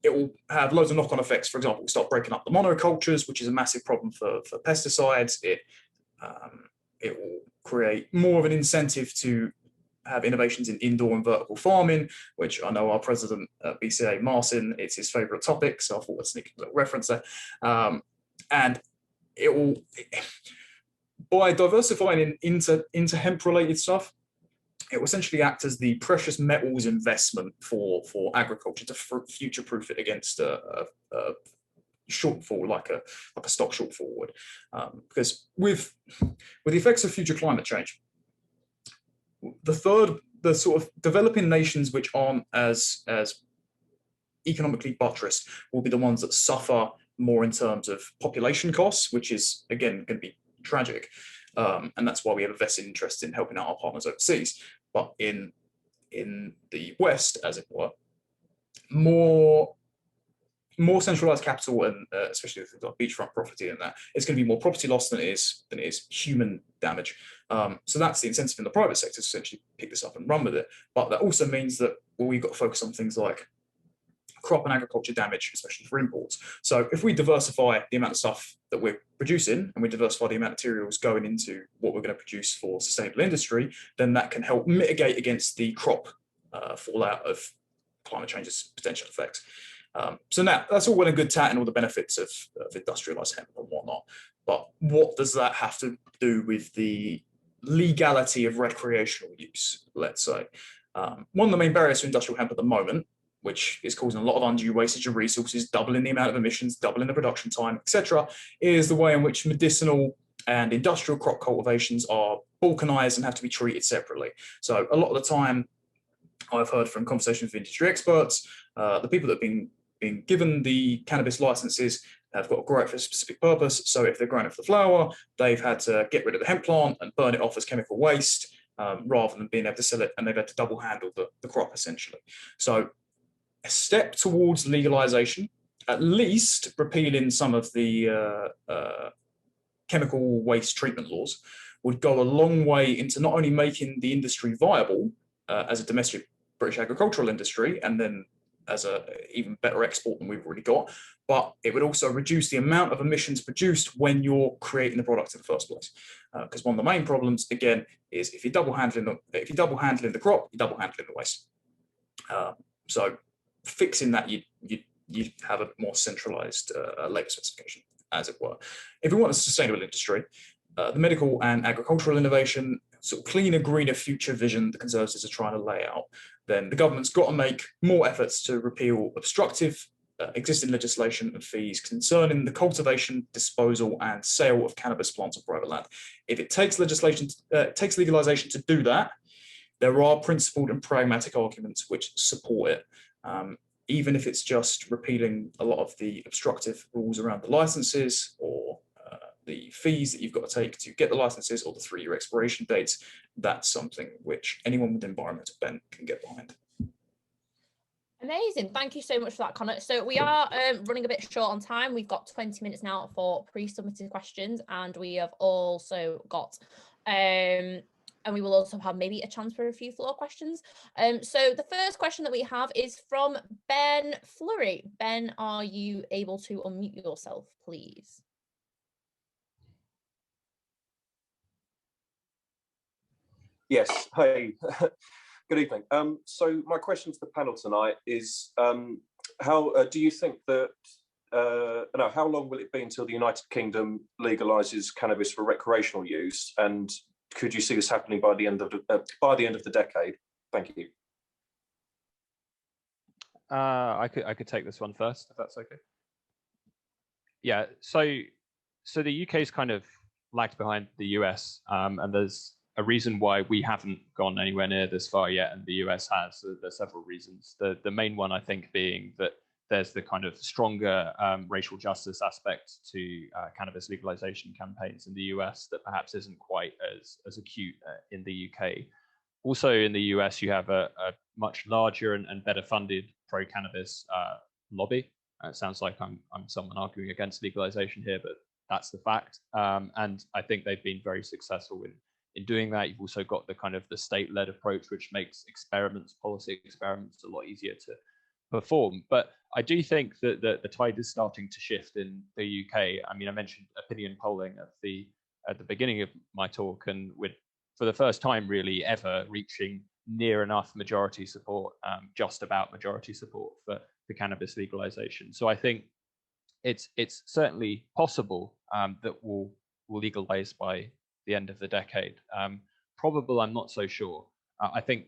It will have loads of knock-on effects. For example, we'll start breaking up the monocultures, which is a massive problem for pesticides. It will create more of an incentive to have innovations in indoor and vertical farming, which I know our president at BCA, Martin, it's his favourite topic, so I thought I'd sneak a little reference there. And it will, by diversifying into hemp-related stuff, it will essentially act as the precious metals investment for agriculture to future-proof it against a shortfall, like a stock shortfall would. Because with the effects of future climate change, the sort of developing nations which aren't as economically buttressed will be the ones that suffer more in terms of population costs, which is, again, going to be tragic. And that's why we have a vested interest in helping out our partners overseas. But in the West, as it were, more more centralized capital, and especially with like beachfront property and that, it's going to be more property loss than it is human damage. So that's the incentive in the private sector to essentially pick this up and run with it. But that also means that, well, we've got to focus on things like crop and agriculture damage, especially for imports. So if we diversify the amount of stuff that we're producing, and we diversify the amount of materials going into what we're going to produce for sustainable industry, then that can help mitigate against the crop fallout of climate change's potential effects. So now that's all well and good tat and all the benefits of industrialized hemp and whatnot. But what does that have to do with the legality of recreational use, let's say? One of the main barriers to industrial hemp at the moment, which is causing a lot of undue wastage of resources, doubling the amount of emissions, doubling the production time, etc., is the way in which medicinal and industrial crop cultivations are balkanized and have to be treated separately. So a lot of the time, I've heard from conversations with industry experts, the people that have been given the cannabis licenses have got to grow it for a specific purpose. So if they're growing it for the flower, they've had to get rid of the hemp plant and burn it off as chemical waste rather than being able to sell it, and they've had to double handle the crop essentially. So a step towards legalization, at least repealing some of the chemical waste treatment laws, would go a long way into not only making the industry viable as a domestic British agricultural industry, and then as a even better export than we've already got, but it would also reduce the amount of emissions produced when you're creating the product in the first place. Because one of the main problems, again, is if you're double handling the crop, you're double handling the waste. So fixing that, you have a more centralized labour specification, as it were. If we want a sustainable industry, the medical and agricultural innovation, sort of cleaner, greener future vision the Conservatives are trying to lay out, then the government's got to make more efforts to repeal obstructive existing legislation and fees concerning the cultivation, disposal, and sale of cannabis plants on private land. If it takes legalization to do that, there are principled and pragmatic arguments which support it. Even if it's just repealing a lot of the obstructive rules around the licenses or the fees that you've got to take to get the licenses or the 3-year expiration dates, that's something which anyone with environmental bent can get behind. Amazing. Thank you so much for that, Connor. So we are running a bit short on time. We've got 20 minutes now for pre-submitted questions, and we have also got and we will also have maybe a chance for a few floor questions. So the first question that we have is from Ben Flurry. Ben, are you able to unmute yourself, please? Yes. Hey, good evening. So my question to the panel tonight is, how do you think that, how long will it be until the United Kingdom legalises cannabis for recreational use, and could you see this happening by the end of the decade? Thank you. I could take this one first, if that's okay. Yeah. So the UK's kind of lagged behind the US, and there's a reason why we haven't gone anywhere near this far yet, and the US has. So there's several reasons. The main one, I think, being that there's the kind of stronger racial justice aspect to cannabis legalization campaigns in the US that perhaps isn't quite as acute in the UK. Also in the US, you have a much larger and better funded pro-cannabis lobby. It sounds like I'm someone arguing against legalization here, but that's the fact. And I think they've been very successful in doing that. You've also got the kind of the state-led approach, which makes policy experiments a lot easier to perform. But I do think that the tide is starting to shift in the UK. I mean, I mentioned opinion polling at the beginning of my talk, and with for the first time really ever reaching near enough majority support, just about majority support for cannabis legalization. So I think it's certainly possible that we'll legalize by the end of the decade. Probable, I'm not so sure. I think,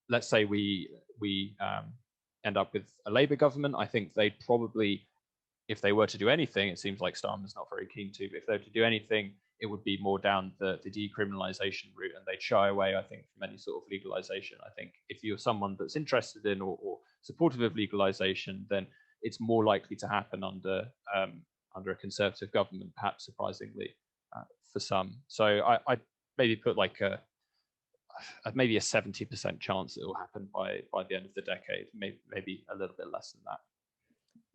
let's say we end up with a Labour government. I think they'd probably, if they were to do anything, it seems like Starmer's not very keen to, but if they were to do anything, it would be more down the decriminalization route, and they'd shy away, I think, from any sort of legalization. I think if you're someone that's interested in or supportive of legalization, then it's more likely to happen under a Conservative government, perhaps surprisingly for some. So I'd maybe put like maybe a 70% chance it will happen by the end of the decade, maybe a little bit less than that.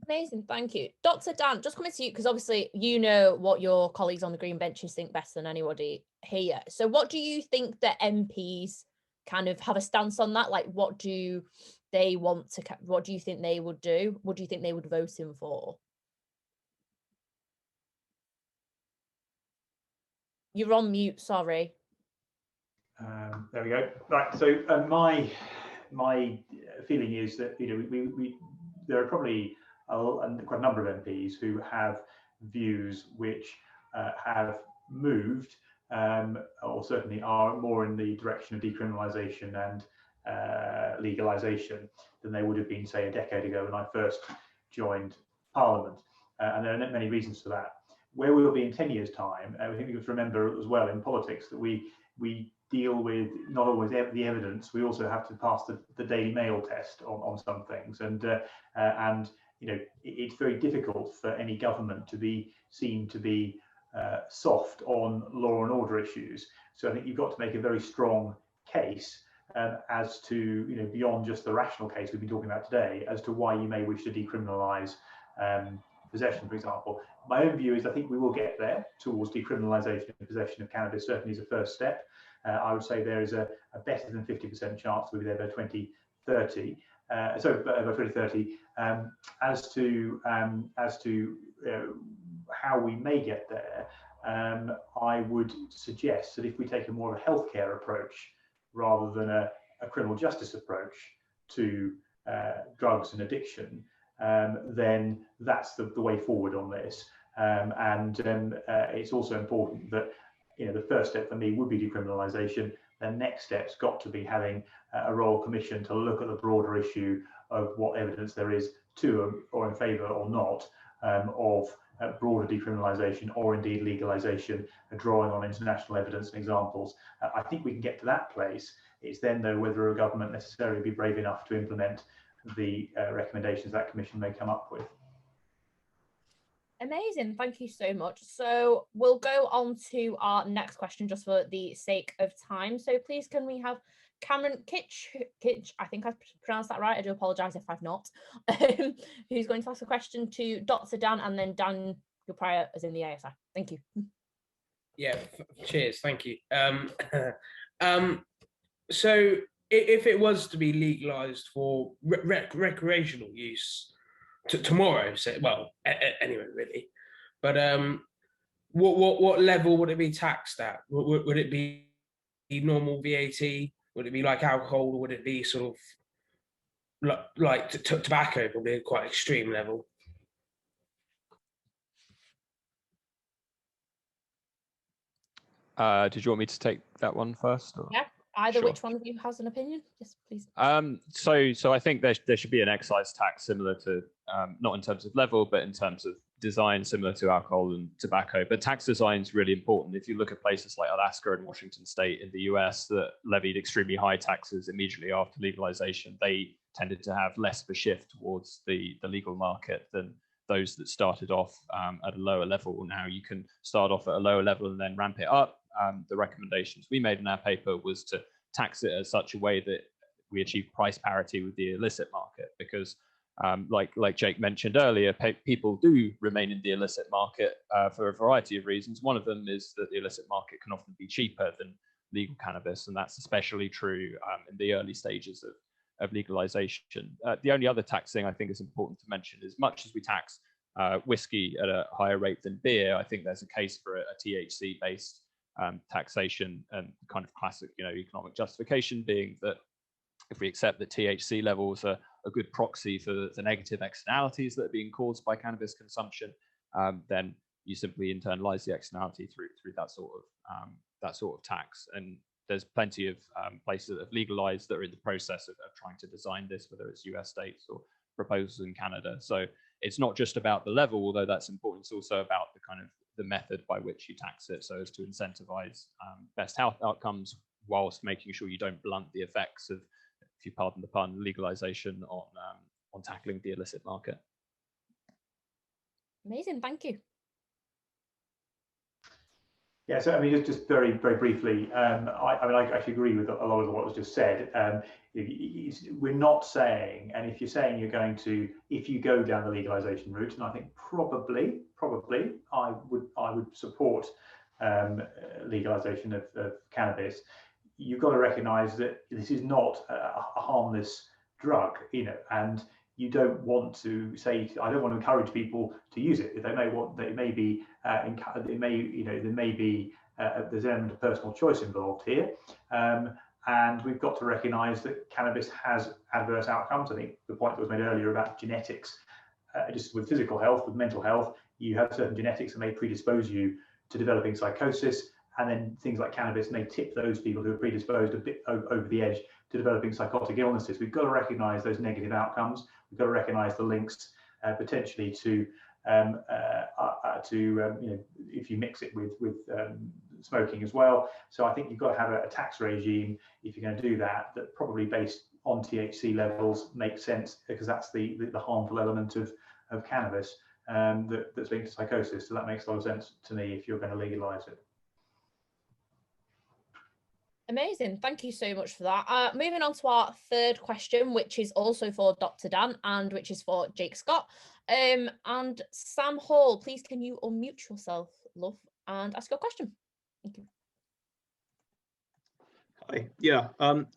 Amazing, thank you. Dr. Dan, just coming to you, because obviously you know what your colleagues on the green benches think better than anybody here. So what do you think the MPs kind of have a stance on that? Like, what do they want to, what do you think they would do? What do you think they would vote in for? You're on mute, sorry. There we go. Right. So my feeling is that there are probably quite a number of MPs who have views which have moved, or certainly are more in the direction of decriminalisation and legalisation than they would have been, say, a decade ago when I first joined Parliament. And there are many reasons for that. Where we will be in 10 years' time, I think we have to remember as well in politics that we deal with not always the evidence. We also have to pass the Daily Mail test on some things, and it's very difficult for any government to be seen to be soft on law and order issues. So I think you've got to make a very strong case as to beyond just the rational case we've been talking about today, as to why you may wish to decriminalise possession, for example. My own view is I think we will get there towards decriminalisation and possession of cannabis, certainly as a first step. I would say there is a better than 50% chance we'll be there by 2030. By 2030. As to how we may get there, I would suggest that if we take a more of a healthcare approach rather than a criminal justice approach to drugs and addiction, then that's the way forward on this. It's also important that the first step for me would be decriminalisation. The next step's got to be having a royal commission to look at the broader issue of what evidence there is to or in favour or not of broader decriminalisation or indeed legalisation, drawing on international evidence and examples. I think we can get to that place. It's then, though, whether a government necessarily be brave enough to implement the recommendations that commission may come up with. Amazing, thank you so much. So we'll go on to our next question just for the sake of time. So please can we have Cameron Kitch, I think I pronounced that right, I do apologise if I've not, who's going to ask a question to Dr. Dan, and then Dan Pryor as in the ASI. Thank you. Yeah, cheers, thank you. So if it was to be legalised for recreational use tomorrow, so, well, anyway, really, but what level would it be taxed at? Would it be normal VAT? Would it be like alcohol, or would it be sort of like tobacco, probably a quite extreme level? Did you want me to take that one first? Or? Yeah, either. Sure. Which one of you has an opinion? Yes, please. So I think there should be an excise tax similar to, not in terms of level, but in terms of design, similar to alcohol and tobacco. But tax design is really important. If you look at places like Alaska and Washington State in the US that levied extremely high taxes immediately after legalization, they tended to have less of a shift towards the legal market than those that started off at a lower level. Now you can start off at a lower level and then ramp it up. The recommendations we made in our paper was to tax it in such a way that we achieve price parity with the illicit market, because like Jake mentioned earlier, people do remain in the illicit market for a variety of reasons. One of them is that the illicit market can often be cheaper than legal cannabis, and that's especially true in the early stages of legalization. The only other tax thing I think is important to mention is, much as we tax whiskey at a higher rate than beer, I think there's a case for a THC-based taxation, and kind of classic, economic justification being that if we accept that THC levels are a good proxy for the negative externalities that are being caused by cannabis consumption, then you simply internalize the externality through that sort of tax. And there's plenty of places that have legalized that are in the process of trying to design this, whether it's US states or proposals in Canada. So it's not just about the level, although that's important. It's also about the kind of the method by which you tax it, so as to incentivize best health outcomes whilst making sure you don't blunt the effects of, if you pardon the pun, legalization on tackling the illicit market. Amazing, thank you. Yeah, so I mean, just very briefly, I actually agree with a lot of what was just said. We're not saying, and if you're saying you're going to, if you go down the legalization route, and I think probably I would support legalization of cannabis. You've got to recognise that this is not a harmless drug, and you don't want to say, I don't want to encourage people to use it. They may want, there's an element of personal choice involved here. And we've got to recognise that cannabis has adverse outcomes. I think the point that was made earlier about genetics, just with physical health, with mental health, you have certain genetics that may predispose you to developing psychosis, and then things like cannabis may tip those people who are predisposed a bit over the edge to developing psychotic illnesses. We've got to recognise those negative outcomes. We've got to recognise the links potentially to if you mix it with smoking as well. So I think you've got to have a tax regime if you're going to do that, that probably based on THC levels makes sense, because that's the harmful element of cannabis that's linked to psychosis. So that makes a lot of sense to me if you're going to legalise it. Amazing. Thank you so much for that. Moving on to our third question, which is also for Dr. Dan and which is for Jake Scott. And Sam Hall, please can you unmute yourself, love, and ask your question? Thank you. Hi. Yeah,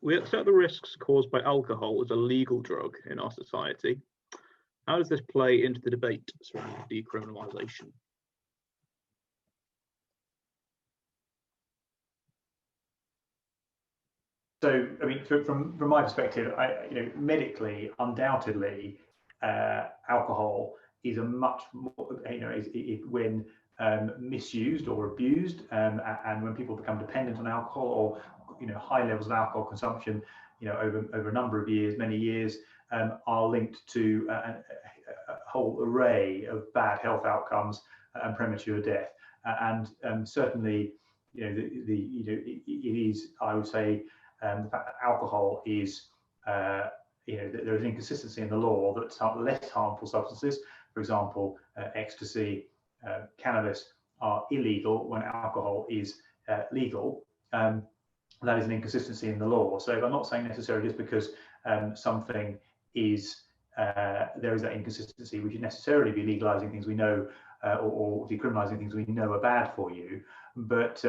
we accept the risks caused by alcohol as a legal drug in our society. How does this play into the debate surrounding decriminalization? So, I mean, from my perspective, medically, undoubtedly, alcohol is a much more, when misused or abused, and when people become dependent on alcohol, or high levels of alcohol consumption, over a number of years, many years, are linked to a whole array of bad health outcomes and premature death. And certainly, it is, I would say, the fact that alcohol is, there is an inconsistency in the law that less harmful substances, for example, ecstasy, cannabis, are illegal when alcohol is legal. That is an inconsistency in the law. So I'm not saying necessarily just because something is, there is that inconsistency, we should necessarily be legalizing things we know or decriminalizing things we know are bad for you. But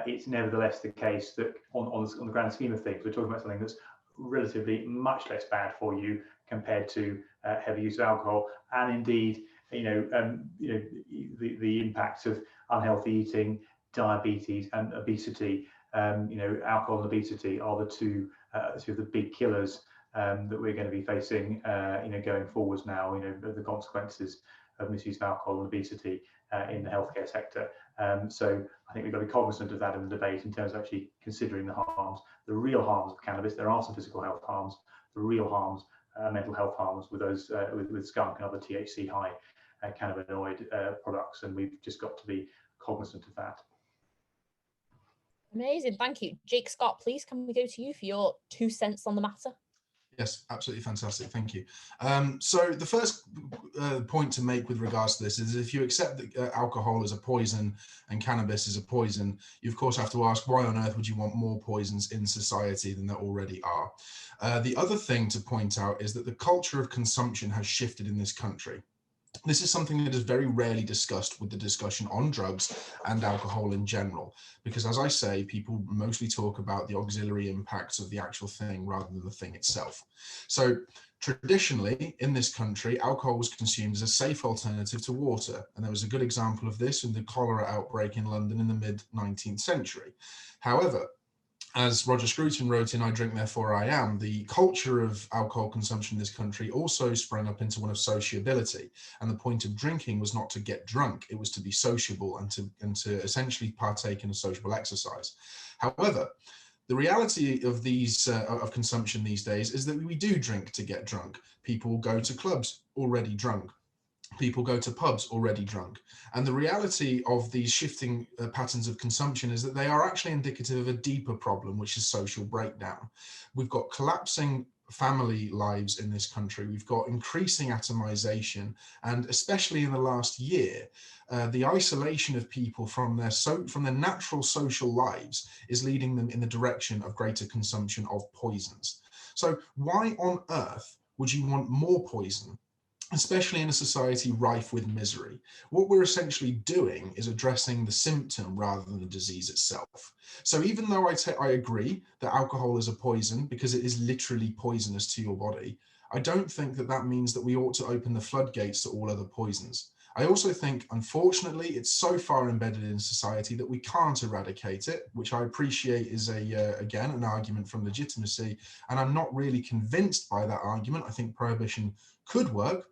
it's nevertheless the case that on the grand scheme of things, we're talking about something that's relatively much less bad for you compared to heavy use of alcohol, and indeed, the impacts of unhealthy eating, diabetes, and obesity. Alcohol and obesity are the two of the big killers that we're going to be facing, going forwards now. The consequences of misuse of alcohol and obesity in the healthcare sector. So I think we've got to be cognizant of that in the debate in terms of actually considering the harms, the real harms of cannabis. There are some physical health harms, the real harms, mental health harms with those with skunk and other THC high cannabinoid products, and we've just got to be cognizant of that. Amazing, thank you. Jake Scott, please can we go to you for your 2 cents on the matter? Yes, absolutely fantastic. Thank you. So the first point to make with regards to this is, if you accept that alcohol is a poison and cannabis is a poison, you of course have to ask, why on earth would you want more poisons in society than there already are? The other thing to point out is that the culture of consumption has shifted in this country. This is something that is very rarely discussed with the discussion on drugs and alcohol in general, because as I say, people mostly talk about the auxiliary impacts of the actual thing rather than the thing itself. So traditionally in this country, alcohol was consumed as a safe alternative to water. And there was a good example of this in the cholera outbreak in London in the mid-19th century. However, as Roger Scruton wrote in I Drink Therefore I Am, the culture of alcohol consumption in this country also sprang up into one of sociability. And the point of drinking was not to get drunk, it was to be sociable and to essentially partake in a sociable exercise. However, the reality of these of consumption these days is that we do drink to get drunk. People go to clubs already drunk. People go to pubs already drunk. And the reality of these shifting patterns of consumption is that they are actually indicative of a deeper problem, which is social breakdown. We've got collapsing family lives in this country. We've got increasing atomization, and especially in the last year, the isolation of people from their natural social lives is leading them in the direction of greater consumption of poisons. So why on earth would you want more poison, especially in a society rife with misery? What we're essentially doing is addressing the symptom rather than the disease itself. So even though I agree that alcohol is a poison because it is literally poisonous to your body, I don't think that that means that we ought to open the floodgates to all other poisons. I also think, unfortunately, it's so far embedded in society that we can't eradicate it, which I appreciate is again, an argument from legitimacy. And I'm not really convinced by that argument. I think prohibition could work,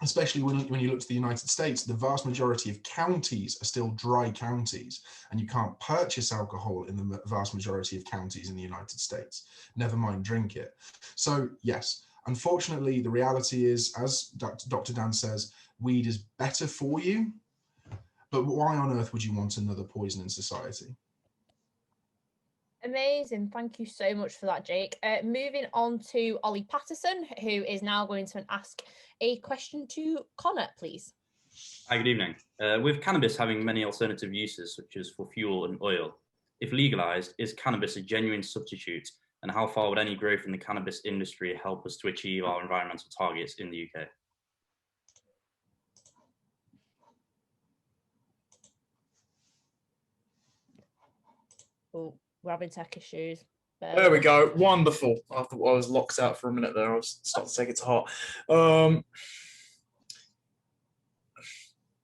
especially when you look to the United States. The vast majority of counties are still dry counties, and you can't purchase alcohol in the vast majority of counties in the United States, never mind drink it. So yes, unfortunately, the reality is, as Dr. Dan says, weed is better for you, but why on earth would you want another poison in society? Amazing. Thank you so much for that, Jake. Moving on to Ollie Patterson, who is now going to ask a question to Connor, please. Hi, good evening. With cannabis having many alternative uses, such as for fuel and oil, if legalized, is cannabis a genuine substitute? And how far would any growth in the cannabis industry help us to achieve our environmental targets in the UK? Oh, we're having tech issues. There we go. Wonderful. I thought I was locked out for a minute there. I was starting to take it to heart.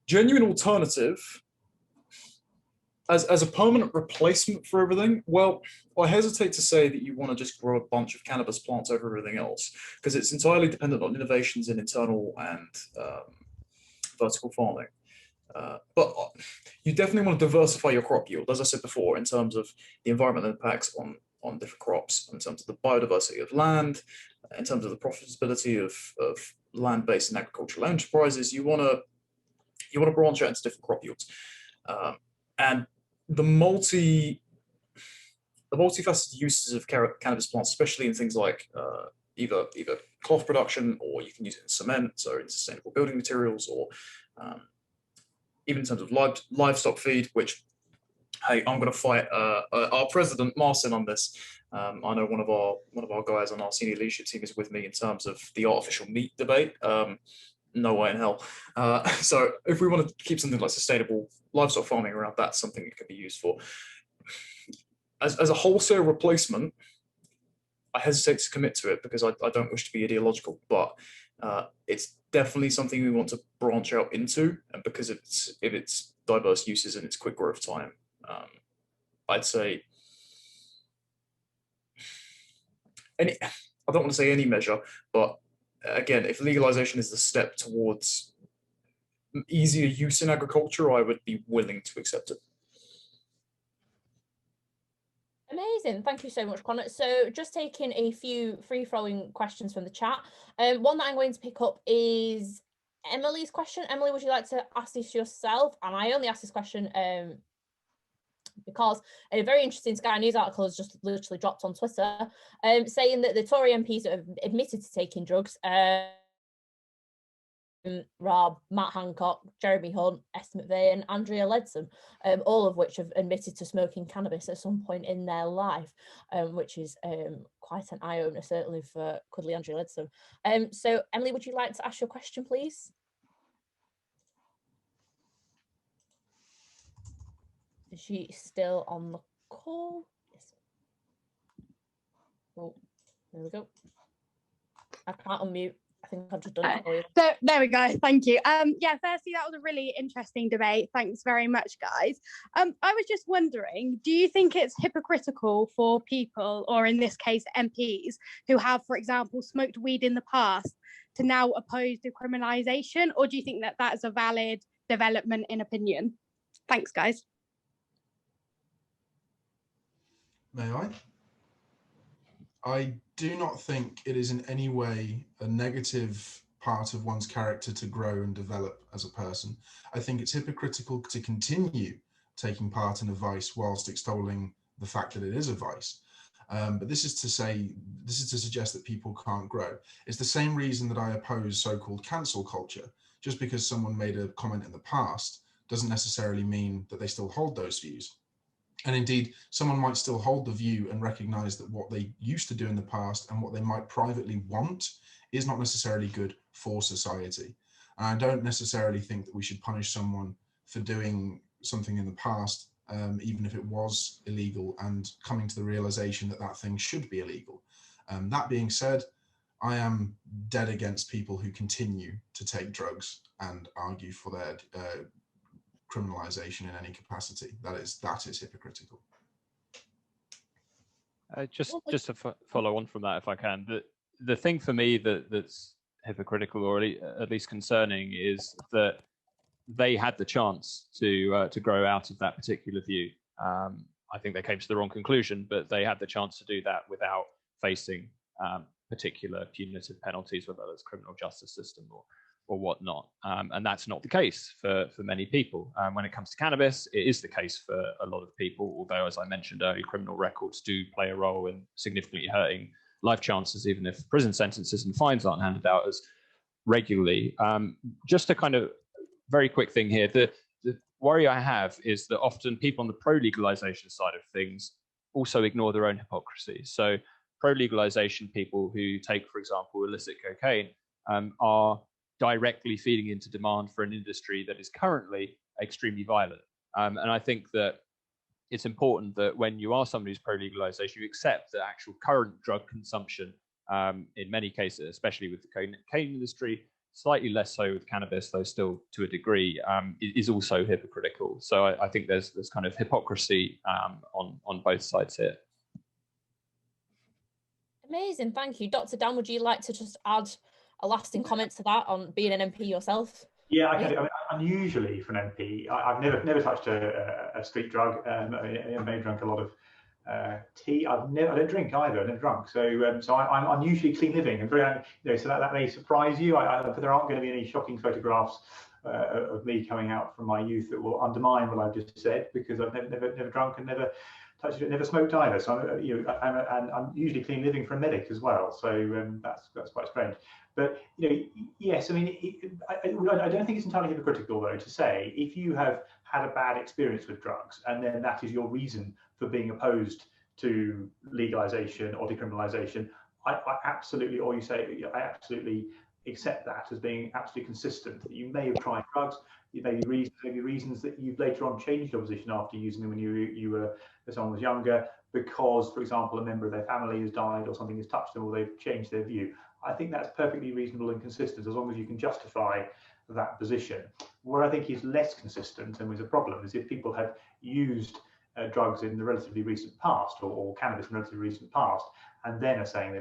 Genuine alternative as a permanent replacement for everything. Well, I hesitate to say that you want to just grow a bunch of cannabis plants over everything else, because it's entirely dependent on innovations in internal and vertical farming. But you definitely want to diversify your crop yield, as I said before, in terms of the environmental impacts on different crops, in terms of the biodiversity of land, in terms of the profitability of land-based and agricultural enterprises. You want to branch out into different crop yields, and the multifaceted uses of cannabis plants, especially in things like either cloth production, or you can use it in cement, so in sustainable building materials, or even in terms of livestock feed, which, hey, I'm going to fight our president Marcin on this. I know one of our guys on our senior leadership team is with me in terms of the artificial meat debate. No way in hell. So if we want to keep something like sustainable livestock farming around, that's something it could be used for. As a wholesale replacement, I hesitate to commit to it because I don't wish to be ideological, but it's definitely something we want to branch out into, and because of its diverse uses and its quick growth time, I'd say I don't want to say any measure, but again, if legalization is the step towards easier use in agriculture, I would be willing to accept it. Amazing. Thank you so much, Connor. So just taking a few free-flowing questions from the chat. One that I'm going to pick up is Emily's question. Emily, would you like to ask this yourself? And I only asked this question because a very interesting Sky News article has just literally dropped on Twitter saying that the Tory MPs have admitted to taking drugs, Rob, Matt Hancock, Jeremy Hunt, Esther McVeigh and Andrea Leadsom, all of which have admitted to smoking cannabis at some point in their life, which is quite an eye-opener, certainly for cuddly Andrea Leadsom. So Emily, would you like to ask your question, please? Is she still on the call? Yes. Oh, there we go. I can't unmute. I think I've just done it for you. So there we go. Thank you. Yeah, firstly, that was a really interesting debate. Thanks very much, guys. I was just wondering, do you think it's hypocritical for people, or in this case, MPs, who have, for example, smoked weed in the past to now oppose decriminalization? Or do you think that that is a valid development in opinion? Thanks, guys. May I? I do not think it is in any way a negative part of one's character to grow and develop as a person. I think it's hypocritical to continue taking part in a vice whilst extolling the fact that it is a vice. But this is to suggest that people can't grow. It's the same reason that I oppose so-called cancel culture. Just because someone made a comment in the past doesn't necessarily mean that they still hold those views. And indeed, someone might still hold the view and recognize that what they used to do in the past and what they might privately want is not necessarily good for society. And I don't necessarily think that we should punish someone for doing something in the past, even if it was illegal, and coming to the realization that that thing should be illegal. That being said, I am dead against people who continue to take drugs and argue for their criminalization in any capacity. That is hypocritical. Just to follow on from that, if I can, the thing for me that's hypocritical, or at least concerning, is that they had the chance to grow out of that particular view. I think they came to the wrong conclusion, but they had the chance to do that without facing particular punitive penalties, whether it's criminal justice system or whatnot. And that's not the case for many people. When it comes to cannabis, it is the case for a lot of people, although, as I mentioned earlier, criminal records do play a role in significantly hurting life chances, even if prison sentences and fines aren't handed out as regularly. Just a kind of very quick thing here. The worry I have is that often people on the pro-legalization side of things also ignore their own hypocrisy. So pro-legalization people who take, for example, illicit cocaine are directly feeding into demand for an industry that is currently extremely violent. And I think that it's important that when you are somebody who's pro-legalization, you accept that actual current drug consumption, in many cases, especially with the cocaine industry, slightly less so with cannabis, though still to a degree, is also hypocritical. So I think there's kind of hypocrisy on both sides here. Amazing, thank you. Dr. Dan, would you like to just add a lasting comment to that on being an MP yourself? Yeah, I can do. I mean, unusually for an MP, I've never touched a street drug. I may have drunk a lot of tea. I don't drink either. I've never drunk. So I'm unusually clean living and very, so that may surprise you. But there aren't going to be any shocking photographs of me coming out from my youth that will undermine what I've just said, because I've never drunk and never touched it, never smoked either. So I'm usually clean living for a medic as well. So that's quite strange. But yes, I mean, I don't think it's entirely hypocritical though to say if you have had a bad experience with drugs and then that is your reason for being opposed to legalization or decriminalization, I absolutely, or you say I absolutely accept that as being absolutely consistent. That you may have tried drugs, there may be reasons that you've later on changed your position after using them when when someone was younger, because, for example, a member of their family has died or something has touched them or they've changed their view. I think that's perfectly reasonable and consistent as long as you can justify that position. Where I think is less consistent and was a problem is if people have used drugs in the relatively recent past or cannabis in the relatively recent past and then are saying they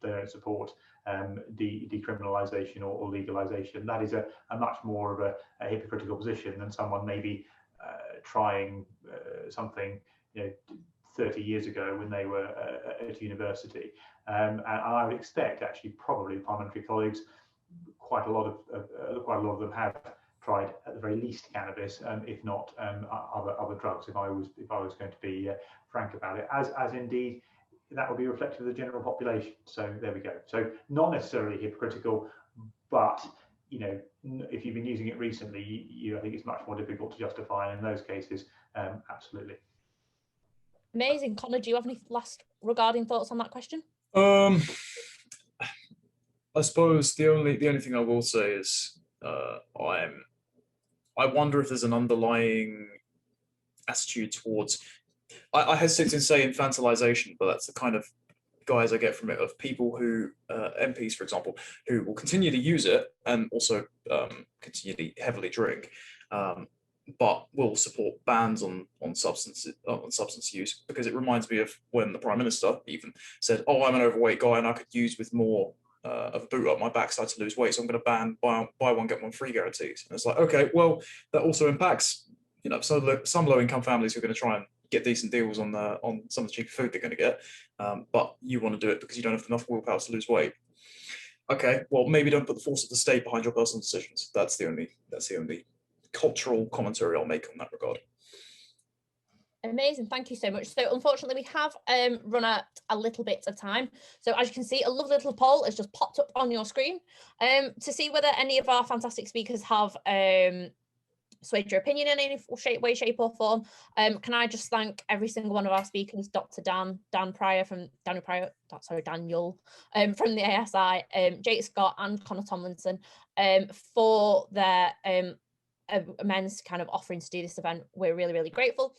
don't support decriminalization or legalization. That is a much more of a hypocritical position than someone maybe trying something 30 years ago when they were at university. And I would expect actually probably parliamentary colleagues, quite a lot of them have tried at the very least cannabis, if not other drugs. If I was going to be frank about it, as indeed that would be reflective of the general population. So there we go. So not necessarily hypocritical, but if you've been using it recently, I think it's much more difficult to justify. And in those cases, absolutely. Amazing. Connor, do you have any last regarding thoughts on that question? I suppose the only thing I will say is I wonder if there's an underlying attitude towards, I hesitate to say infantilization, but that's the kind of guys I get from it, of people who, MPs, for example, who will continue to use it and also continue to heavily drink, but will support bans on substance use, because it reminds me of when the Prime Minister even said, "Oh, I'm an overweight guy and I could use with more of a boot up my backside to lose weight, so I'm going to ban buy one get one free guarantees." And it's like, okay, well, that also impacts some low income families who are going to try and get decent deals on some of the cheap food they're going to get, but you want to do it because you don't have enough willpower to lose weight. Okay, well, maybe don't put the force of the state behind your personal decisions. That's the only cultural commentary I'll make on that regard. Amazing, thank you so much. So unfortunately we have run out a little bit of time. So as you can see, a lovely little poll has just popped up on your screen to see whether any of our fantastic speakers have swayed your opinion in any way, shape or form. Can I just thank every single one of our speakers, Dr. Daniel Pryor from the ASI, Jake Scott and Connor Tomlinson for their immense kind of offering to do this event. We're really, really grateful.